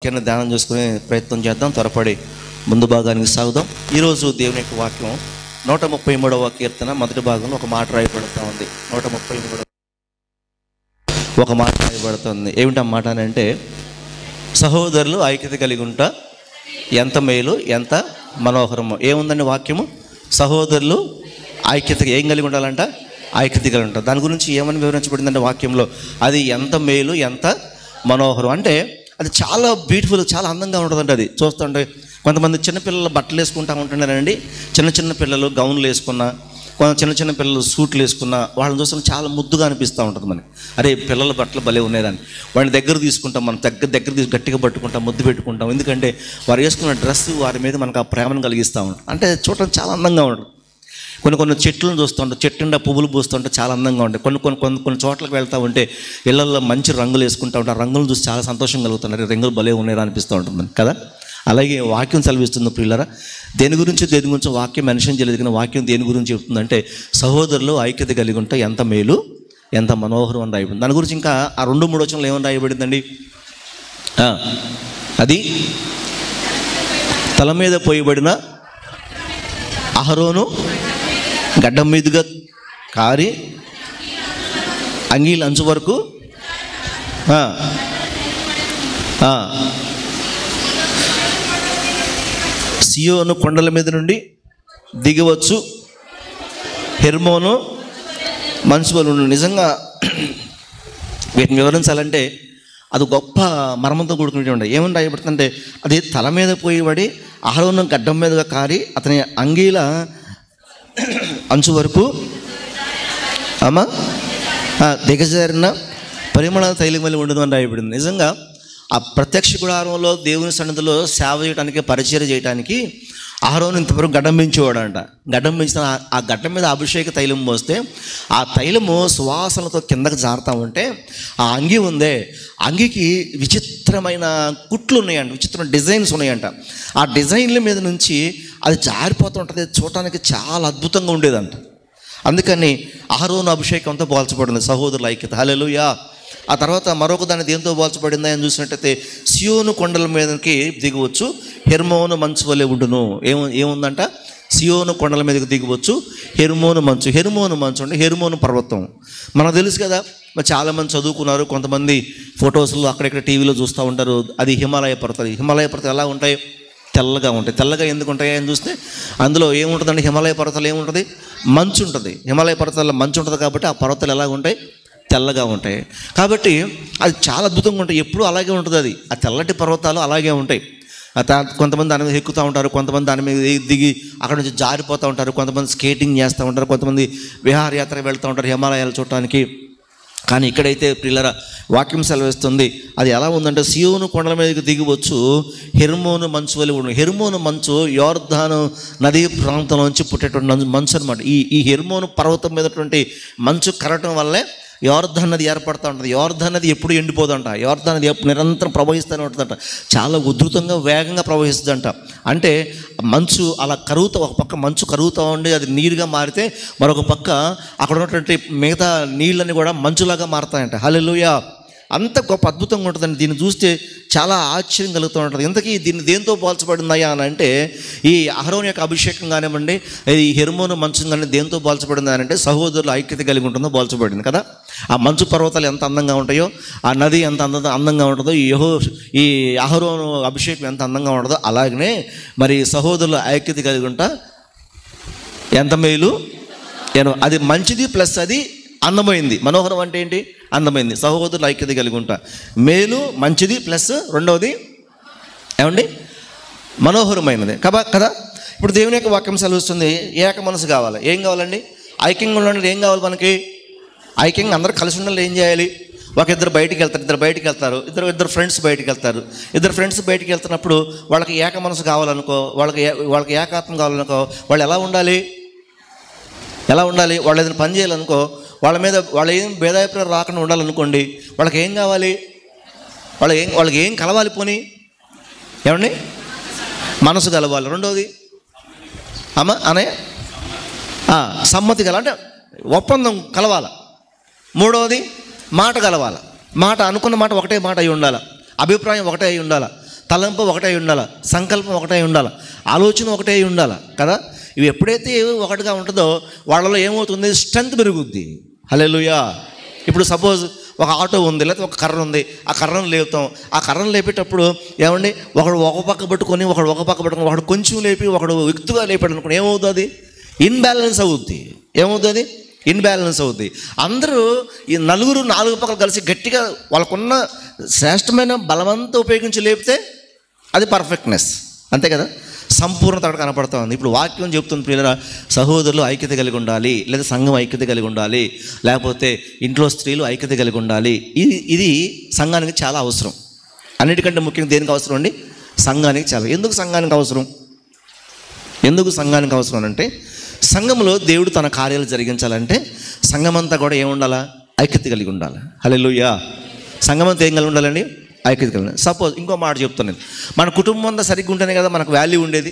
వాక్యాన్ని ధ్యానం చేసుకునే ప్రయత్నం చేద్దాం. త్వరపడి ముందు భాగానికి సాగుదాం. ఈరోజు దేవుని యొక్క వాక్యం 133వ కీర్తన మొదటి భాగంలో ఒక మాట రాయబడుతూ ఉంది. 133 ఒక మాట రాయబడుతుంది. ఏమిటి ఆ మాట అని అంటే, సహోదరులు ఐక్యత కలిగి ఉంటా ఎంత మేలు ఎంత మనోహరము. ఏముందండి వాక్యము? సహోదరులు ఐక్యత ఏం కలిగి ఉండాలంట? ఐక్యత కలిగి ఉంటారు. దాని గురించి ఏమని వివరించబడిందంటే వాక్యంలో, అది ఎంత మేలు ఎంత మనోహరం అంటే అది చాలా బ్యూటిఫుల్, చాలా అందంగా ఉంటుందంట. అది చూస్తుంటే కొంతమంది చిన్నపిల్లలు బట్టలు వేసుకుంటూ ఉంటున్నారండి. చిన్న పిల్లలు గౌన్లు వేసుకున్నా, చిన్న పిల్లలు సూట్లు వేసుకున్నా వాళ్ళని చూస్తే చాలా ముద్దుగా అనిపిస్తూ ఉంటుంది మనకి. అరే పిల్లల బట్టలు భలే ఉన్నాయని వాడిని దగ్గర తీసుకుంటాం, మనం దగ్గర తీసి గట్టిగా పట్టుకుంటాం, ముద్దు పెట్టుకుంటాం. ఎందుకంటే వారు వేసుకున్న డ్రెస్ వారి మీద మనకు ఆ ప్రేమను కలిగిస్తూ ఉంటాం. అంటే చూడటం చాలా అందంగా ఉంటుంది. కొన్ని చెట్లను చూస్తుంటాం, చెట్టు నిండా పువ్వులు పూస్తుంటే చాలా అందంగా ఉంటాయి. కొన్ని చోట్లకు వెళ్తూ ఉంటే ఇళ్లలో మంచి రంగులు వేసుకుంటూ ఉంటాం. ఆ రంగులు చూసి చాలా సంతోషం కలుగుతున్నారు. రంగులు భలే ఉన్నాయి అనిపిస్తూ ఉంటుంది కదా. అలాగే వాక్యం సెలవిస్తుంది ప్రియులారా. దేని గురించి వాక్యం మెన్షన్ చేయలేదు, కానీ వాక్యం దేని గురించి చెప్తుందంటే, సహోదరులు ఐక్యత కలిగి ఉంటే ఎంత మేలు ఎంత మనోహరం అని రాయబడింది. దాని గురించి ఇంకా ఆ 2-3 వచనాలు ఏమని రాయబడిందండి? అది తల మీద పోయబడిన అహరోను గడ్డం మీదుగా కారి అంగీల అంచు వరకు సియోను కొండల మీద నుండి దిగవచ్చు, హెర్మోను మంచు వలె ఉండును. నిజంగా వీటిని వివరించాలంటే అది గొప్ప మర్మంతో కూడుకునే ఉండే. ఏమని రాయబడుతుందంటే, అది తల మీద పోయిబడి అహరోను గడ్డం మీదుగా కారి అతని అంగీల అంచు వరకు దిగజారిన పరిమళ తైలం వల్ల ఉండదు అని రాయబడింది. నిజంగా ఆ ప్రత్యక్ష గుడారంలో దేవుని సన్నిధిలో సేవ చేయడానికి, పరిచయం చేయడానికి అహరోను ఇంతవరకు గడ్డం పెంచేవాడంట. గడ్డం పెంచిన ఆ గడ్డం మీద అభిషేక తైలం పోస్తే ఆ తైలము సువాసనతో కిందకి జారుతూ ఉంటే ఆ అంగి ఉందే, అంగికి విచిత్రమైన కుట్లు ఉన్నాయంట, విచిత్రమైన డిజైన్స్ ఉన్నాయంట. ఆ డిజైన్ల మీద నుంచి అది జారిపోతూ ఉంటుంది. చూడటానికి చాలా అద్భుతంగా ఉండేదంట. అందుకని అహరోను అభిషేకంతో పోల్చబడింది సహోదరుల ఐక్యత. హల్లెలూయా. ఆ తర్వాత మరొక దాన్ని దేంతో పోల్చబడిందా అని చూసినట్టయితే, సియోను కొండల మీదకి దిగవచ్చు, హెర్మోను మంచు వలె ఉండును. ఏముందంట? సియోను కొండల మీదకి దిగవచ్చు, హెర్మోను మంచు అంటే హెర్మోను పర్వతం మనకు తెలుసు కదా. మరి చాలామంది చదువుకున్నారు, కొంతమంది ఫొటోస్లో అక్కడెక్కడ టీవీలో చూస్తూ ఉంటారు. అది హిమాలయ పర్వతాలు. హిమాలయ పర్వతాలు ఎలా ఉంటాయి? తెల్లగా ఉంటాయి. తెల్లగా ఎందుకు ఉంటాయి అని చూస్తే అందులో ఏముంటుందండి? హిమాలయ పర్వతాలు ఏముంటుంది? మంచు ఉంటుంది. హిమాలయ పర్వతాల్లో మంచు ఉంటుంది కాబట్టి ఆ పర్వతాలు ఎలా ఉంటాయి? తెల్లగా ఉంటాయి. కాబట్టి అది చాలా అద్భుతంగా ఉంటాయి. ఎప్పుడూ అలాగే ఉంటుంది. అది ఆ తెల్లటి పర్వతాలు అలాగే ఉంటాయి. కొంతమంది దాని మీద ఎక్కుతూ ఉంటారు, కొంతమంది దాని మీద దిగి అక్కడ నుంచి జారిపోతూ ఉంటారు, కొంతమంది స్కేటింగ్ చేస్తూ ఉంటారు, కొంతమంది విహారయాత్ర వెళ్తూ ఉంటారు హిమాలయాలు చూడటానికి. కానీ ఇక్కడైతే ప్రియులారా వాక్యం సెలవిస్తుంది, అది ఎలా ఉందంటే, సియోను కొండల మీదకి దిగవచ్చు, హెర్మోను మంచు వలె ఉండు. హెర్మోను మంచు యోర్దాను నదీ ప్రాంతం నుంచి పుట్టేటువంటి మంచు అనమాట. ఈ హెర్మోను పర్వతం మీదటువంటి మంచు కరగటం వల్లే యోర్దాను నది ఏర్పడుతూ ఉంటుంది. యోర్దాను నది ఎప్పుడు ఎండిపోదంట. యోర్దాను నది నిరంతరం ప్రవహిస్తూనే ఉంటుందంట. చాలా ఉధృతంగా వేగంగా ప్రవహిస్తుందంట. అంటే మంచు అలా కరుగుతూ, ఒక పక్క మంచు కరుగుతూ ఉండి అది నీరుగా మారితే మరొక పక్క అక్కడ ఉన్నటువంటి మిగతా నీళ్ళని కూడా మంచులాగా మారుతాయంట. హల్లెలూయా. అంత గొప్ప అద్భుతంగా ఉంటుందండి. దీన్ని చూస్తే చాలా ఆశ్చర్యం కలుగుతూ ఉంటుంది. ఇంతకీ దీన్ని దేంతో పోల్చబడిందయ్యా అని అంటే, ఈ అహరోను యొక్క అభిషేకం కానివ్వండి, ఈ హెర్మోను మంచు కానీ దేంతో పోల్చబడింది అని అంటే, సహోదరులు ఐక్యత కలిగి ఉంటుందో పోల్చబడింది కదా. ఆ మంచు పర్వతాలు ఎంత అందంగా ఉంటాయో, ఆ నది ఎంత అందంగా ఉంటుందో, ఈ అహరోను అభిషేకం ఎంత అందంగా ఉంటుందో, అలాగనే మరి సహోదరులు ఐక్యత కలిగి ఉంటా ఎంత మేలు. అది మంచిది ప్లస్ అది అందమైంది. మనోహరం అంటే ఏంటి? అందమైంది. సహోదరులు ఐక్యత కలిగి ఉంటా మేలు, మంచిది ప్లస్ రెండవది ఏమండి? మనోహరమైనది కదా. ఇప్పుడు దేవుని యొక్క వాక్యం సెలవుస్తుంది, ఏక మనసు కావాలి. ఏం కావాలండి? ఐక్యంగా ఉండాలి. ఏం కావాలి మనకి? ఐక్యంగా అందరూ కలిసి ఉండాలి. ఏం చేయాలి? ఇద్దరు బయటికి వెళ్తారు, ఇద్దరు ఫ్రెండ్స్ బయటికి వెళ్తారు. ఇద్దరు ఫ్రెండ్స్ బయటికి వెళ్తున్నప్పుడు వాళ్ళకి ఏక మనసు కావాలనుకో, వాళ్ళకి ఏకాత్మ కావాలనుకో, వాళ్ళు ఎలా ఉండాలి? వాళ్ళు ఏదైనా పని చేయాలనుకో, వాళ్ళ ఏం భేదాభిప్రాయం రాకుండా ఉండాలనుకోండి, వాళ్ళకి ఏం కావాలి? వాళ్ళకి ఏం కలవాలి? పోనీ ఏమండి? మనసు కలవాలి. రెండవది సమ్మతి అంటే ఒప్పందం కలవాల. మూడవది మాట కలవాల. మాట అనుకున్న మాట ఒకటే మాట అయి ఉండాలి, అభిప్రాయం ఒకటే అయి ఉండాలి. తలంపు ఒకటే ఉండాలి, సంకల్పం ఒకటే ఉండాలి, ఆలోచన ఒకటే ఉండాలి కదా. ఇవి ఎప్పుడైతే ఒకటిగా ఉంటుందో వాళ్ళలో ఏమవుతుంది, స్ట్రెంత్ పెరుగుద్ది. హల్లెలూయా. ఇప్పుడు సపోజ్ ఒక ఆటో ఉంది, లేకపోతే ఒక కర్ర ఉంది, ఆ కర్రను లేపుతాం. ఆ కర్రను లేపేటప్పుడు ఏమండి, ఒకడు ఒక పక్క పట్టుకొని ఒకడు ఒక పక్క పట్టుకొని, ఒకడు కొంచెం లేపి ఒకడు ఎక్కువగా లేపాడు అనుకోండి, ఏమవుతుంది, ఇన్బ్యాలెన్స్ అవుద్ది. ఏమవుతుంది, ఇన్బ్యాలెన్స్ అవుద్ది. అందరూ ఈ నలుగురు నాలుగు పక్కలు కలిసి గట్టిగా వాళ్ళకున్న శ్రేష్టమైన బలమంతా ఉపయోగించి లేపితే అది పర్ఫెక్ట్నెస్, అంతే కదా, సంపూర్ణత అక్కడ కనపడతా ఉంది. ఇప్పుడు వాక్యం చెప్తుంది ప్రియులారా, సహోదరులు ఐక్యత కలిగి ఉండాలి, లేదా సంఘం ఐక్యత కలిగి ఉండాలి, లేకపోతే ఇంట్లో స్త్రీలు ఐక్యత కలిగి ఉండాలి. ఇది సంఘానికి చాలా అవసరం. అన్నిటికంటే ముఖ్యంగా దేనికి అవసరం అండి, సంఘానికి చాలా. ఎందుకు సంఘానికి అవసరం, ఎందుకు సంఘానికి అవసరం అంటే, సంఘంలో దేవుడు తన కార్యాలు జరిగించాలంటే సంఘమంతా కూడా ఏముండాలా, ఐక్యత కలిగి ఉండాలి. హల్లెలూయా. సంఘమంతా ఏం కలిగి ఉండాలండి, ఐక్యత కలిగి. సపోజ్ ఇంకో మాట చెప్తాను నేను, మన కుటుంబం అంతా సరిగ్గా ఉంటేనే కదా మనకు వాల్యూ ఉండేది.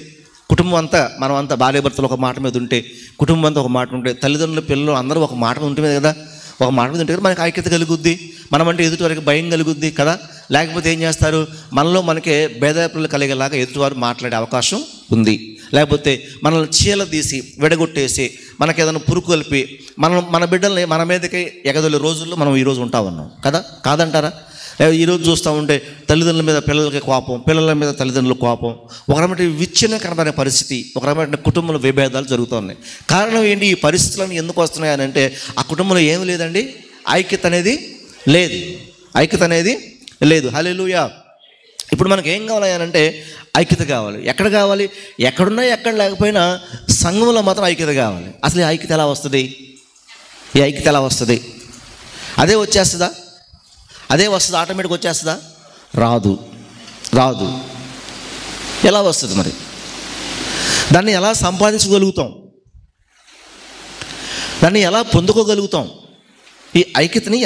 కుటుంబం అంతా మనం అంతా భార్య భర్తలు ఒక మాట మీద ఉంటే, కుటుంబం అంతా ఒక మాట ఉంటే, తల్లిదండ్రులు పిల్లలు అందరూ ఒక మాట ఉంటుంది కదా, ఒక మాట మీద ఉంటే కదా మనకి ఐక్యత కలుగుద్ది. మనం అంటే ఎదుటి వారికి భయం కలుగుద్ది కదా. లేకపోతే ఏం చేస్తారు, మనలో మనకే భేదాభిప్రాయాలు కలిగేలాగా ఎదుటివారు మాట్లాడే అవకాశం ఉంది. లేకపోతే మనల్ని చీల తీసి విడగొట్టేసి మనకి ఏదైనా పురుగు కలిపి మన బిడ్డల్ని మన మీదకి ఎగదొలే రోజుల్లో మనం ఈరోజు ఉంటా ఉన్నాం కదా, కాదంటారా? ఈరోజు చూస్తూ ఉంటే తల్లిదండ్రుల మీద పిల్లలకి కోపం, పిల్లల మీద తల్లిదండ్రుల కోపం, ఒక రకమైన విచ్ఛిన్నకరమైన పరిస్థితి, ఒక రకమైన కుటుంబంలో విభేదాలు జరుగుతూ ఉన్నాయి. కారణం ఏంటి, ఈ పరిస్థితులను ఎందుకు వస్తున్నాయని అంటే ఆ కుటుంబంలో ఏమి లేదండి, ఐక్యత అనేది లేదు, ఐక్యత అనేది లేదు. హల్లెలూయా. ఇప్పుడు మనకి ఏం కావాలి అంటే ఐక్యత కావాలి. ఎక్కడ కావాలి, ఎక్కడున్నా ఎక్కడ లేకపోయినా సంఘంలో మాత్రం ఐక్యత కావాలి. అసలు ఈ ఐక్యత ఎలా వస్తుంది, ఈ ఐక్యత ఎలా వస్తుంది, అదే వచ్చేస్తుందా, అదే వస్తుంది, ఆటోమేటిక్ వచ్చేస్తుందా, రాదు, రాదు. ఎలా వస్తుంది మరి, దాన్ని ఎలా సంపాదించగలుగుతాం, దాన్ని ఎలా పొందుకోగలుగుతాం, ఈ ఐక్యతని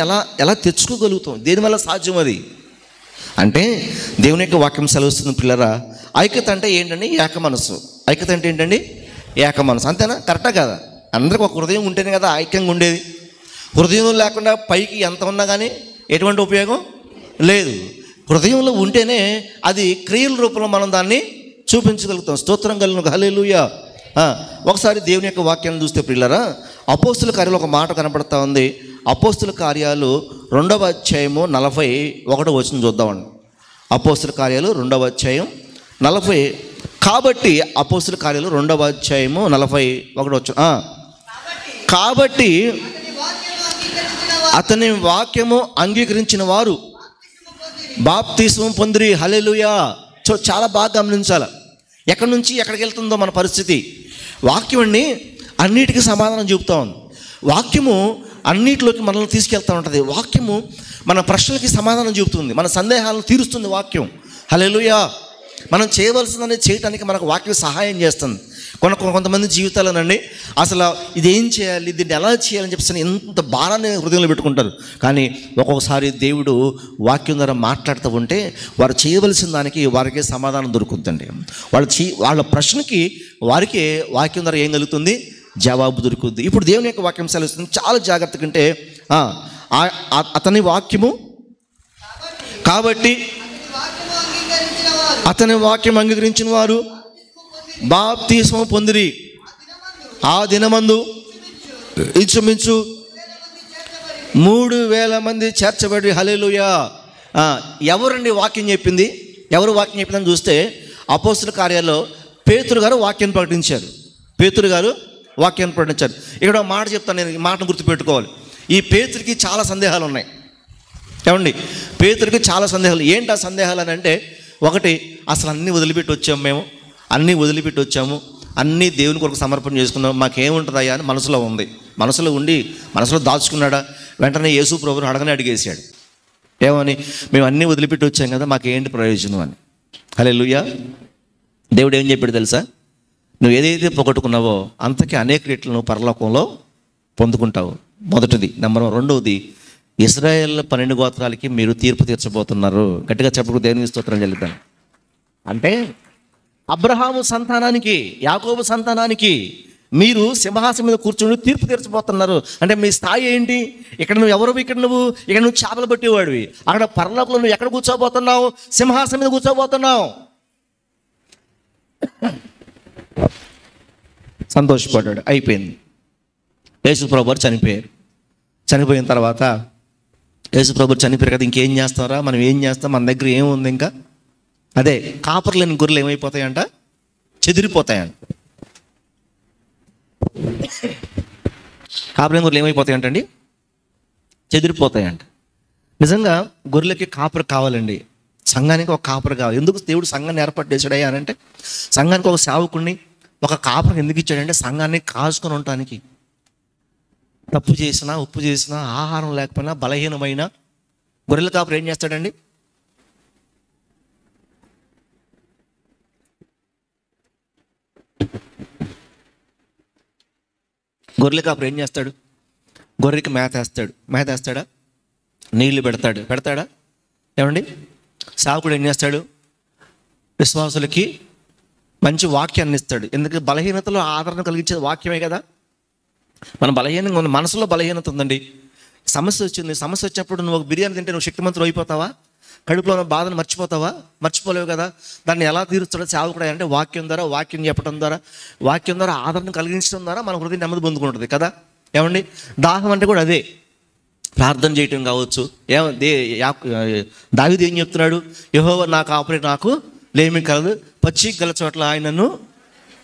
ఎలా తెచ్చుకోగలుగుతాం, దేనివల్ల సాధ్యం అది అంటే దేవుని యొక్క వాక్యం సెలవుస్తుంది పిల్లరా. ఐక్యత అంటే ఏంటండి, ఏక మనసు. ఐక్యత అంటే ఏంటండి, ఏక మనసు. అంతేనా, కరెక్టా కదా? అందరికి ఒక హృదయం ఉంటేనే కదా ఐక్యంగా ఉండేది. హృదయం లేకుండా పైకి ఎంత ఉన్నా కానీ ఎటువంటి ఉపయోగం లేదు. హృదయంలో ఉంటేనే అది క్రియల రూపంలో మనం దాన్ని చూపించగలుగుతాం. స్తోత్రం కలుగును. హల్లెలూయా. ఒకసారి దేవుని యొక్క వాక్యాన్ని చూస్తే పిల్లరా, అపోస్తుల కార్యాలు ఒక మాట కనపడతా ఉంది. అపోస్తుల కార్యాలు 2వ అధ్యాయము 41వ వచనం చూద్దామండి. అపోస్తుల కార్యాలు 2వ అధ్యాయం 40. కాబట్టి అపోస్తుల కార్యాలు 2వ అధ్యాయము 41వ వచనం. కాబట్టి అతని వాక్యము అంగీకరించిన వారు బాప్తిస్మం పొందిరి. హల్లెలూయా. చాలా బాగా గమనించాలి, ఎక్కడి నుంచి ఎక్కడికి వెళ్తుందో మన పరిస్థితి. వాక్యం అండి అన్నిటికీ సమాధానం చెబుతా ఉంది. వాక్యము అన్నిటిలోకి మనల్ని తీసుకెళ్తూ ఉంటుంది. వాక్యము మన ప్రశ్నలకి సమాధానం చెబుతుంది, మన సందేహాలను తీరుస్తుంది వాక్యం. హల్లెలూయా. మనం చేయవలసిందని చేయడానికి మనకు వాక్యం సహాయం చేస్తుంది. కొంతమంది జీవితాలనండి అసలు ఇదేం చేయాలి, దీన్ని ఎలా చేయాలని చెప్పేసి ఎంత భారాన్ని హృదయంలో పెట్టుకుంటారు. కానీ ఒక్కొక్కసారి దేవుడు వాక్యం ద్వారా మాట్లాడుతూ ఉంటే వారు చేయవలసిన దానికి వారికే సమాధానం దొరుకుతుందండి. వాళ్ళ ప్రశ్నకి వారికే వాక్యం ద్వారా ఏం కలుగుతుంది, జవాబు దొరుకుతుంది. ఇప్పుడు దేవుని యొక్క వాక్యం సెలవుస్తుంది, చాలా జాగ్రత్తగా ఉంటే అతని వాక్యము కాబట్టి అతని వాక్యం అంగీకరించిన వారు బాప్తిస్మం పొందిరి. ఆ దినమందు ఇంచుమించు 3,000 మంది చేర్చబడి. హల్లెలూయా. ఎవరండి వాక్యం చెప్పింది, ఎవరు వాక్యం చెప్పిందని చూస్తే అపోస్తుల కార్యాల్లో పేతురు గారు వాక్యాన్ని ప్రకటించారు. పేతురు గారు వాక్యాన్ని ప్రకటించారు. ఇక్కడ మాట చెప్తాను, నేను ఈ మాటను గుర్తుపెట్టుకోవాలి. ఈ పేతురికి చాలా సందేహాలు ఉన్నాయి. ఏమండి, పేతురికి చాలా సందేహాలు. ఏంటి ఆ సందేహాలు అని అంటే, ఒకటి, అసలు అన్నీ వదిలిపెట్టి వచ్చాము, మేము అన్నీ వదిలిపెట్టి వచ్చాము, అన్నీ దేవుని కొరకు సమర్పణ చేసుకున్నాం, మాకేముంటుందయ్యా అని మనసులో ఉంది. మనసులో ఉండి మనసులో దాచుకున్నాడా, వెంటనే యేసు ప్రభువుని అడిగేశాడు. ఏమని, మేము అన్నీ వదిలిపెట్టి వచ్చాం కదా, మాకేంటి ప్రయోజనం అని. హల్లెలూయా. దేవుడు ఏం చెప్పాడు తెలుసా, నువ్వు ఏదైతే పోగొట్టుకున్నావో అంతకీ అనేక రెట్లు నువ్వు పరలోకంలో పొందుకుంటావు. మొదటిది. నెంబర్ 1. రెండవది, ఇశ్రాయేల్ 12 గోత్రాలకి మీరు తీర్పు తీర్చబోతున్నారు. గట్టిగా చెప్పకు, దేవుని స్తోత్రం చెల్లిద్దాం. అంటే అబ్రహాము సంతానానికి, యాకోబు సంతానానికి మీరు సింహాసనం మీద కూర్చొని తీర్పు తీర్చబోతున్నారు. అంటే మీ స్థాయి ఏంటి? ఇక్కడ నువ్వు ఎవరు? ఇక్కడ నువ్వు చేపలు పట్టేవాడివి. అక్కడ పరలోకంలో నువ్వు ఎక్కడ కూర్చోబోతున్నావు? సింహాసనం మీద కూర్చోబోతున్నావు. సంతోషపడ్డాడు. అయిపోయింది. యేసుప్రభు వారు చనిపోయారు. చనిపోయిన తర్వాత యేసుప్రభు చనిపోయారు కదా, ఇంకేం చేస్తారా? మనం ఏం చేస్తాం? మన దగ్గర ఏముంది? ఇంకా అదే కాపర్లేని గొర్రెలు ఏమైపోతాయంట? చెదిరిపోతాయంట. కాపర్లేని గొర్రెలు ఏమైపోతాయంటండి? చెదిరిపోతాయంట. నిజంగా గొర్రెలకి కాపర్ కావాలండి. సంఘానికి ఒక కాపర్ కావాలి. ఎందుకు దేవుడు సంఘాన్ని ఏర్పాటు చేశాడయ్యా అని అంటే, సంఘానికి ఒక సేవకుడిని, ఒక కాపర్ ఎందుకు ఇచ్చాడంటే సంఘాన్ని కాసుకొని ఉండటానికి. తప్పు చేసినా, ఉప్పు చేసినా, ఆహారం లేకపోయినా, బలహీనమైన గొర్రెల కాపర్ ఏం చేస్తాడండి? గొర్రెల కాపర్ ఏం చేస్తాడు? గొర్రెకి మేత వేస్తాడు. మేత వేస్తాడా? నీళ్లు పెడతాడా? ఏమండి? సేవకుడు ఏం చేస్తాడు? విశ్వాసులకి మంచి వాక్యాన్ని ఇస్తాడు. ఎందుకంటే బలహీనతలో ఆదరణ కలిగించేది వాక్యమే కదా. మన బలహీనంగా ఉంది, మనసులో బలహీనత ఉందండి. సమస్య వచ్చింది. సమస్య వచ్చినప్పుడు నువ్వు ఒక బిర్యానీ తింటే నువ్వు శక్తిమంతుడు అయిపోతావా? కడుపులో ఉన్న బాధను మర్చిపోతావా? మర్చిపోలేవు కదా. దాన్ని ఎలా తీరుస్తాడో సేవకుడు అంటే వాక్యం ద్వారా, వాక్యం చెప్పడం ద్వారా, వాక్యం ద్వారా ఆదరణ కలిగించడం ద్వారా మన హృదయం నెమ్మది పొందుకుంటుంది కదా. ఏమండి? దాహం అంటే కూడా అదే. ప్రార్థన చేయటం కావచ్చు. దావీదు ఏం చెప్తున్నాడు? యెహోవా నా కాపరి, నాకు లేమి కలదు. పచ్చిక గల చోట్ల ఆయన నన్ను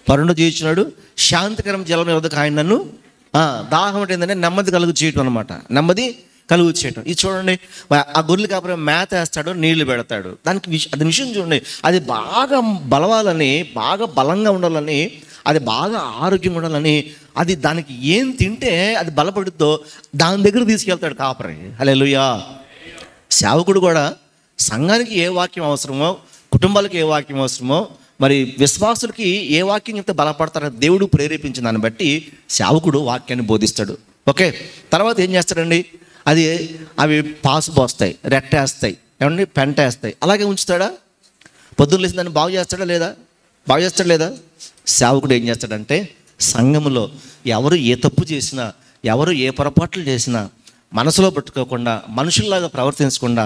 పరుండ చేయించున్నాడు. శాంతికరం జలం వద్దకు ఆయన నన్ను. దాహం అంటే ఏంటంటే నెమ్మది కలుగు చేయటం అనమాట. నెమ్మది కలుగు చేయటం. ఇది చూడండి, ఆ గొర్రెలు కాపరి మేత వేస్తాడు, నీళ్లు పెడతాడు. దానికి అది విషయం చూడండి. అది బాగా బలవాలని, బాగా బలంగా ఉండాలని, అది బాగా ఆరోగ్యంగా ఉండాలని, అది దానికి ఏం తింటే అది బలపడుద్దో దాని దగ్గర తీసుకెళ్తాడు కాపరి. హల్లెలూయా. సేవకుడు కూడా సంఘానికి ఏ వాక్యం అవసరమో, కుటుంబాలకు ఏ వాక్యం అవసరమో, మరి విశ్వాసులకి ఏ వాక్యం చెప్తే బలపడతారో దేవుడు ప్రేరేపించిన దాన్ని బట్టి సేవకుడు వాక్యాన్ని బోధిస్తాడు. ఓకే. తర్వాత ఏం చేస్తాడండి? అవి పాసు పోస్తాయి, రెట్టేస్తాయి, ఏమండి, పెంటేస్తాయి. అలాగే ఉంచుతాడా? పొద్దున్న లేచి దాన్ని బాగు చేస్తాడా లేదా? సేవకుడు ఏం చేస్తాడంటే సంఘములో ఎవరు ఏ తప్పు చేసినా, ఎవరు ఏ పొరపాట్లు చేసినా మనసులో పెట్టుకోకుండా, మనుషుల్లాగా ప్రవర్తించకుండా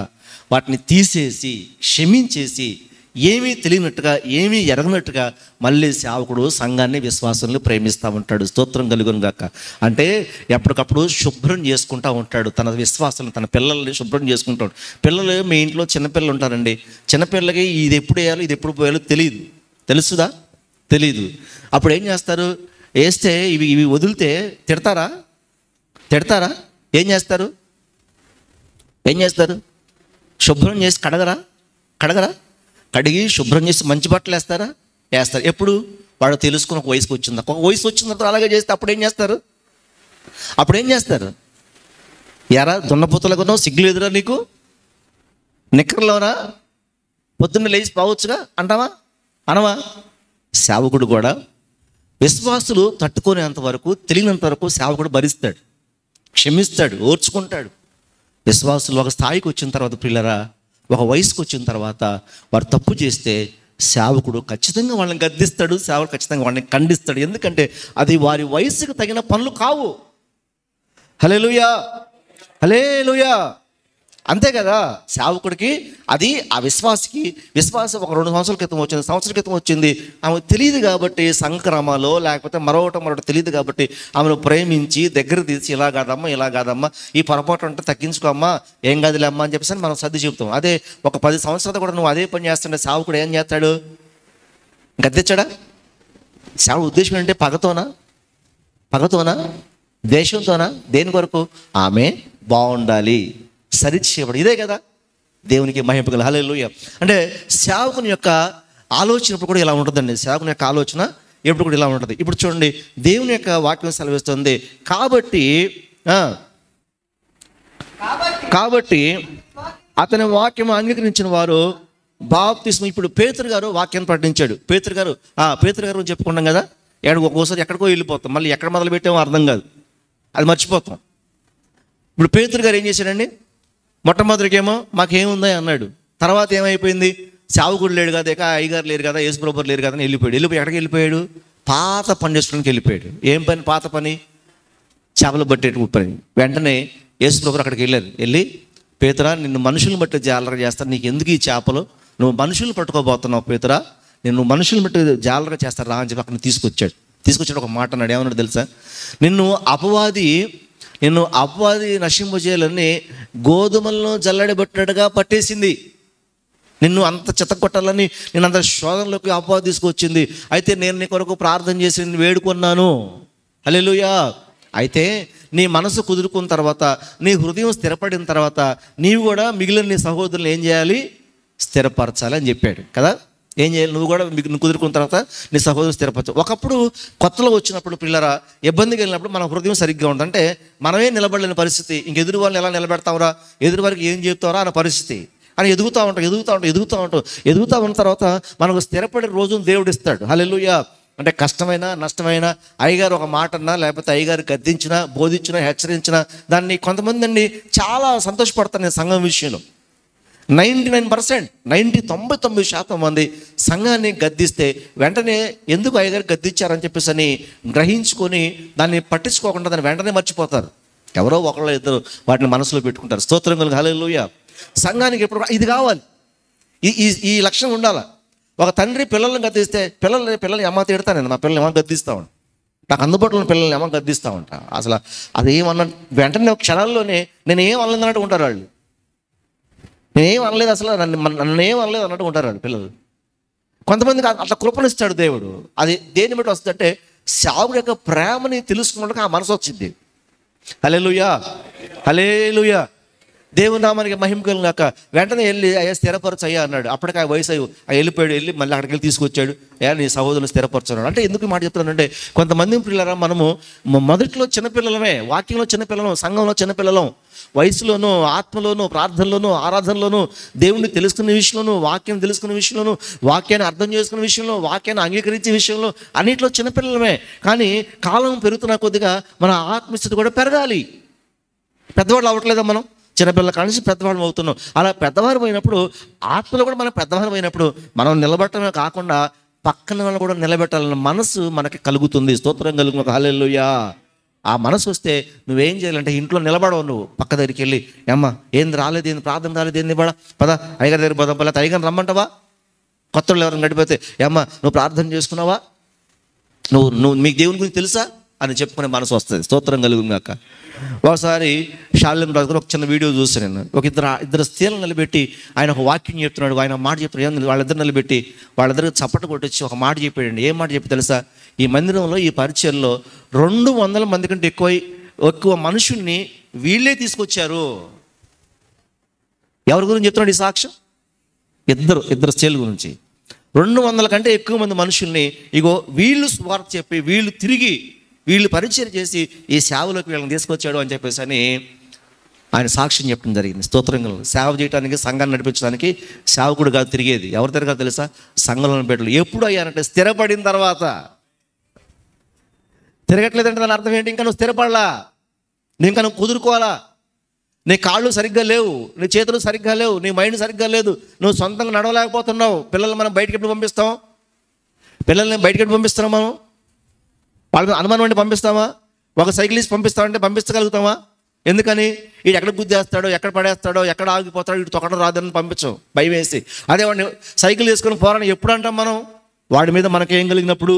వాటిని తీసేసి, క్షమించేసి, ఏమీ తెలియనట్టుగా, ఏమీ ఎరగనట్టుగా మళ్ళీ సేవకుడు సంఘాన్ని, విశ్వాసాలను ప్రేమిస్తూ ఉంటాడు. స్తోత్రం కలుగును గాక. అంటే ఎప్పటికప్పుడు శుభ్రం చేసుకుంటూ ఉంటాడు తన విశ్వాసాలను, తన పిల్లల్ని శుభ్రం చేసుకుంటాడు. పిల్లలు, మీ ఇంట్లో చిన్నపిల్లలు ఉంటారండి. చిన్నపిల్లలకి ఇది ఎప్పుడు వేయాలో, ఇది ఎప్పుడు పోయాలో తెలీదు. అప్పుడు ఏం చేస్తారు? వేస్తే ఇవి వదిలితే తిడతారా? ఏం చేస్తారు? శుభ్రం చేసి కడగరా? కడిగి శుభ్రం చేసి మంచి బట్టలు వేస్తారు. ఎప్పుడు? వాడు తెలుసుకుని ఒక వయసుకు వచ్చిన తర్వాత అలాగే చేస్తే అప్పుడు ఏం చేస్తారు? ఎరా దున్నపోతలుగా సిగ్గులు ఎదురా నీకు? నిక్కర్లోనా? పొద్దున్న లేచి పోవచ్చుగా అంటావా? అనవా? సేవకుడు కూడా విశ్వాసులు తట్టుకునేంత వరకు, తెలియనంత వరకు సేవకుడు భరిస్తాడు, క్షమిస్తాడు, ఓర్చుకుంటాడు. విశ్వాసులు ఒక స్థాయికి వచ్చిన తర్వాత, పిల్లరా, ఒక వయసుకు వచ్చిన తర్వాత వారు తప్పు చేస్తే సేవకుడు ఖచ్చితంగా వాళ్ళని గద్దిస్తాడు, సేవకుడు ఖచ్చితంగా వాళ్ళని ఖండిస్తాడు. ఎందుకంటే అది వారి వయసుకు తగిన పనులు కావు. హల్లెలూయా. అంతే కదా. సేవకుడికి అది, ఆ విశ్వాసం ఒక 2 సంవత్సరాల క్రితం వచ్చింది, సంవత్సరాల క్రితం వచ్చింది. ఆమెకు తెలియదు కాబట్టి, సంక్రమలో లేకపోతే మరొకటి తెలియదు కాబట్టి ఆమెను ప్రేమించి దగ్గర తీసి ఇలా కాదమ్మా, ఈ పొరపాటు అంటే తగ్గించుకోమ్మా, ఏం కాదులే అమ్మా అని చెప్పేసి మనం సర్ది చెబుతాం. అదే ఒక 10 సంవత్సరాలు కూడా నువ్వు అదే పని చేస్తుంటే సేవకుడు ఏం చేస్తాడు? గద్దెచ్చాడా? సేవకుడు ఉద్దేశం ఏంటంటే పగతోనా, ద్వేషంతోనా? దేని కొరకు? ఆమె బాగుండాలి, సరిచేయబడి. ఇదే కదా దేవునికి మహిమ కలుగు. హల్లెలూయా. అంటే సేవకుని యొక్క ఆలోచన ఇప్పుడు కూడా ఇలా ఉంటుందండి. సేవకుని యొక్క ఆలోచన ఎప్పుడు కూడా ఇలా ఉంటుంది. ఇప్పుడు చూడండి, దేవుని యొక్క వాక్యం సెలవిస్తుంది. కాబట్టి అతని వాక్యం అంగీకరించిన వారు బాప్తిస్మం. ఇప్పుడు పేతురు గారు వాక్యాన్ని ప్రకటించాడు. పేతురు గారు చెప్పుకున్నాం కదా. ఒక్కోసారి ఎక్కడికో వెళ్ళిపోతాం, మళ్ళీ ఎక్కడ మొదలు పెట్టామో అర్థం కాదు, అది మర్చిపోతాం. ఇప్పుడు పేతురు గారు ఏం చేశాడండి? మొట్టమొదటికేమో మాకేముందా అన్నాడు. తర్వాత ఏమైపోయింది? సేవకుడు లేడు కదా, అయ్యగారు లేరు కదా, యేసుప్రభువు లేరు కదా అని వెళ్ళిపోయాడు. ఎక్కడికి వెళ్ళిపోయాడు? పాత పని చేసుకోవడానికి వెళ్ళిపోయాడు. ఏం పని? పాత పని, చేపలు పట్టేట పని. వెంటనే యేసు ప్రభువు అక్కడికి వెళ్ళి పేతురా, నిన్ను మనుషులను బట్టి జాలర చేస్తారు, నీకు ఎందుకు ఈ చేపలు? నువ్వు మనుషులను పట్టుకోబోతున్నావు పేతురా, నేను మనుషులను బట్టి జాలరగా చేస్తారు రా అని చెప్పి అక్కడ తీసుకొచ్చాడు. ఒక మాట అన్నాడు. ఏమన్నాడు తెలుసా? నిన్ను అపవాది నశింపజేయాలని గోధుమలను జల్లడబెట్టినట్టుగా పట్టేసింది. నిన్ను అంత చెత్తకొట్టాలని నేను అంత శోధనలోకి అపవాది తీసుకొచ్చింది. అయితే నేను నీ కొరకు ప్రార్థన చేసి నిన్ను వేడుకున్నాను. హల్లెలూయా. అయితే నీ మనసు కుదురుకున్న తర్వాత, నీ హృదయం స్థిరపడిన తర్వాత నీవు కూడా మిగిలిన నీ సహోదరులు ఏం చేయాలి? స్థిరపరచాలి అని చెప్పాడు కదా. ఏం చేయాలి? నువ్వు కూడా కుదురుకున్న తర్వాత నీ సహోదరులు స్థిరపరచు. ఒకప్పుడు కొత్తలో వచ్చినప్పుడు పిల్లరా ఇబ్బందికి వెళ్ళినప్పుడు మన హృదయం సరిగ్గా ఉంటుంది. అంటే మనమే నిలబడలేని పరిస్థితి. ఇంక ఎదురు వాళ్ళని ఎలా నిలబెడతావురా, ఎదురు వారికి ఏం చెప్తావురా అన్న పరిస్థితి. అని ఎదుగుతూ ఉన్న తర్వాత మనకు స్థిరపడే రోజును దేవుడు ఇస్తాడు. హల్లెలూయా. అంటే కష్టమైనా నష్టమైనా అయ్యగారు ఒక మాట అన్నా, లేకపోతే అయ్యగారు గద్దించినా, బోధించినా, హెచ్చరించినా దాన్ని కొంతమంది అండి చాలా సంతోషపడతారు. నేను సంఘం విషయంలో 99% మంది సంఘాన్ని గద్దిస్తే వెంటనే ఎందుకు అయ్యగారు గద్దించారని చెప్పేసి అని గ్రహించుకొని దాన్ని పట్టించుకోకుండా దాన్ని వెంటనే మర్చిపోతారు. ఎవరో ఒకళ్ళు ఇద్దరు వాటిని మనసులో పెట్టుకుంటారు. స్తోత్రం కలుగు. హల్లెలూయా. సంఘానికి ఎప్పుడు ఇది కావాలి, ఈ లక్షణం ఉండాలి. ఒక తండ్రి పిల్లల్ని గద్దిస్తే పిల్లల్ని అమ్మ తిడతా, నేను నా పిల్లల్ని ఏమో గద్దిస్తూ ఉంటాను, నాకు అందుబాటులో పిల్లల్ని ఏమో గద్దిస్తూ ఉంటా. అసలు అది ఏమన్నా వెంటనే క్షణాల్లోనే నేను ఏం అనలేదు అన్నట్టు ఉంటారు వాళ్ళు. నేనేం అనలేదు, అసలు నన్ను ఏం అనలేదు అన్నట్టు ఉంటారు వాళ్ళు పిల్లలు. కొంతమందికి అట్లా కృపణిస్తాడు దేవుడు. అది దేన్ని బట్టి వస్తుందంటే సేవకుడి యొక్క ప్రేమని తెలుసుకున్నట్టుగా ఆ మనసు వచ్చింది. హల్లెలూయా, హల్లెలూయా. దేవుని నామానికి మహిమ కలుగాక. వెంటనే వెళ్ళి అయ్యా స్థిరపరచు అయ్యా అన్నాడు. అప్పటికి ఆ వయసు వెళ్ళిపోయాడు. వెళ్ళి మళ్ళీ అక్కడికి వెళ్ళి తీసుకొచ్చాడు. అయ్యా నీ సహోదరులు స్థిరపరచున్నాడు. అంటే ఎందుకు మాట చెప్తున్నానంటే కొంతమంది పిల్లరా మనము మొదట్లో చిన్నపిల్లలమే, వాక్యంలో చిన్నపిల్లలం, సంఘంలో చిన్నపిల్లలం, వయసులోనూ ఆత్మలోనూ ప్రార్థనలోనూ ఆరాధనలోనూ దేవుణ్ణి తెలుసుకునే విషయంలోనూ, వాక్యం తెలుసుకునే విషయంలోనూ, వాక్యాన్ని అర్థం చేసుకునే విషయంలో, వాక్యాన్ని అంగీకరించే విషయంలో అన్నింటిలో చిన్నపిల్లలమే. కానీ కాలం పెరుగుతున్న కొద్దిగా మన ఆత్మస్థితి కూడా పెరగాలి. పెద్దవాళ్ళు అవ్వట్లేదా? మనం చిన్నపిల్లల కానించి పెద్దవాళ్ళు అవుతున్నాం. అలా పెద్దవారు అయినప్పుడు ఆత్మలో కూడా మనం పెద్దవారు అయినప్పుడు మనం నిలబడటమే కాకుండా పక్కన వాళ్ళు కూడా నిలబెట్టాలన్న మనసు మనకి కలుగుతుంది. స్తోత్రం కలుగు. హల్లెలూయా. ఆ మనసు వస్తే నువ్వేం చేయాలంటే ఇంట్లో నిలబడవు, నువ్వు పక్క దగ్గరికి వెళ్ళి అమ్మ ఏంది రాలేదు, ఏంది ప్రార్థన రాలేదు, ఏంది పద అయ్యగారి దగ్గర పోదాం, పద అయ్యగారిని రమ్మంటావా? కొత్త వాళ్ళు ఎవరైనా గడిపోతే అమ్మ నువ్వు ప్రార్థన చేసుకున్నావా, నువ్వు మీకు దేవుని గురించి తెలుసా అని చెప్పుకునే మనసు వస్తుంది. స్తోత్రం కలుగుగాక. ఒకసారి షాలేం రాజు ఒక చిన్న వీడియో చూసాను నేను. ఒక ఇద్దరు స్త్రీలను నిలబెట్టి ఆయన ఒక వాక్యం చెప్తున్నాడు. ఆయన మాట చెప్తున్నాడు. వాళ్ళిద్దరు నిలబెట్టి వాళ్ళిద్దరికి చప్పట కొట్టించి ఒక మాట చెప్పాడండి. ఏం మాట చెప్పి తెలుసా? ఈ మందిరంలో ఈ పరిచయంలో 200 మంది కంటే ఎక్కువ మనుషుల్ని వీళ్ళే తీసుకొచ్చారు. ఎవరి గురించి చెప్తున్నాడు ఈ సాక్ష్యం? ఇద్దరు స్త్రీల గురించి. 200 కంటే ఎక్కువ మంది మనుషుల్ని ఇగో వీళ్ళు స్వార్థ చెప్పి వీళ్ళు పరిచయం చేసి ఈ సేవలోకి వీళ్ళని తీసుకొచ్చాడు అని చెప్పేసి అని ఆయన సాక్ష్యం చెప్పడం జరిగింది. స్తోత్రంగా. సేవ చేయడానికి, సంఘాన్ని నడిపించడానికి సేవకుడు కాదు తిరిగేది. ఎవరి తిరగాలి తెలుసా? సంఘంలోని బిడ్డలు. ఎప్పుడు అయ్యానంటే స్థిరపడిన తర్వాత. తిరగట్లేదంటే దాని అర్థం ఏంటి? ఇంకా నువ్వు స్థిరపడలా, ఇంకా నువ్వు కుదురుకోవాలా. నీ కాళ్ళు సరిగ్గా లేవు, నీ చేతులు సరిగ్గా లేవు, నీ మైండ్ సరిగ్గా లేదు, నువ్వు సొంతంగా నడవలేకపోతున్నావు. పిల్లల్ని మనం బయటికి ఎప్పుడు పంపిస్తాం? పిల్లల్ని బయటికి ఎప్పుడు పంపిస్తున్నాం? మనం వాళ్ళ మీద అనుమానం అంటే పంపిస్తామా? ఒక సైకిలిస్ట్ పంపిస్తామంటే పంపించగలుగుతామా? ఎందుకని? వీడు ఎక్కడ గుద్దేస్తాడో, ఎక్కడ పడేస్తాడో, ఎక్కడ ఆగిపోతాడో, వీడు తొక్కడం రాదని పంపించాం భయం వేసి. అదే వాడిని సైకిల్ వేసుకొని పోరాని ఎప్పుడు అంటాం మనం? వాడి మీద మనకేం కలిగినప్పుడు?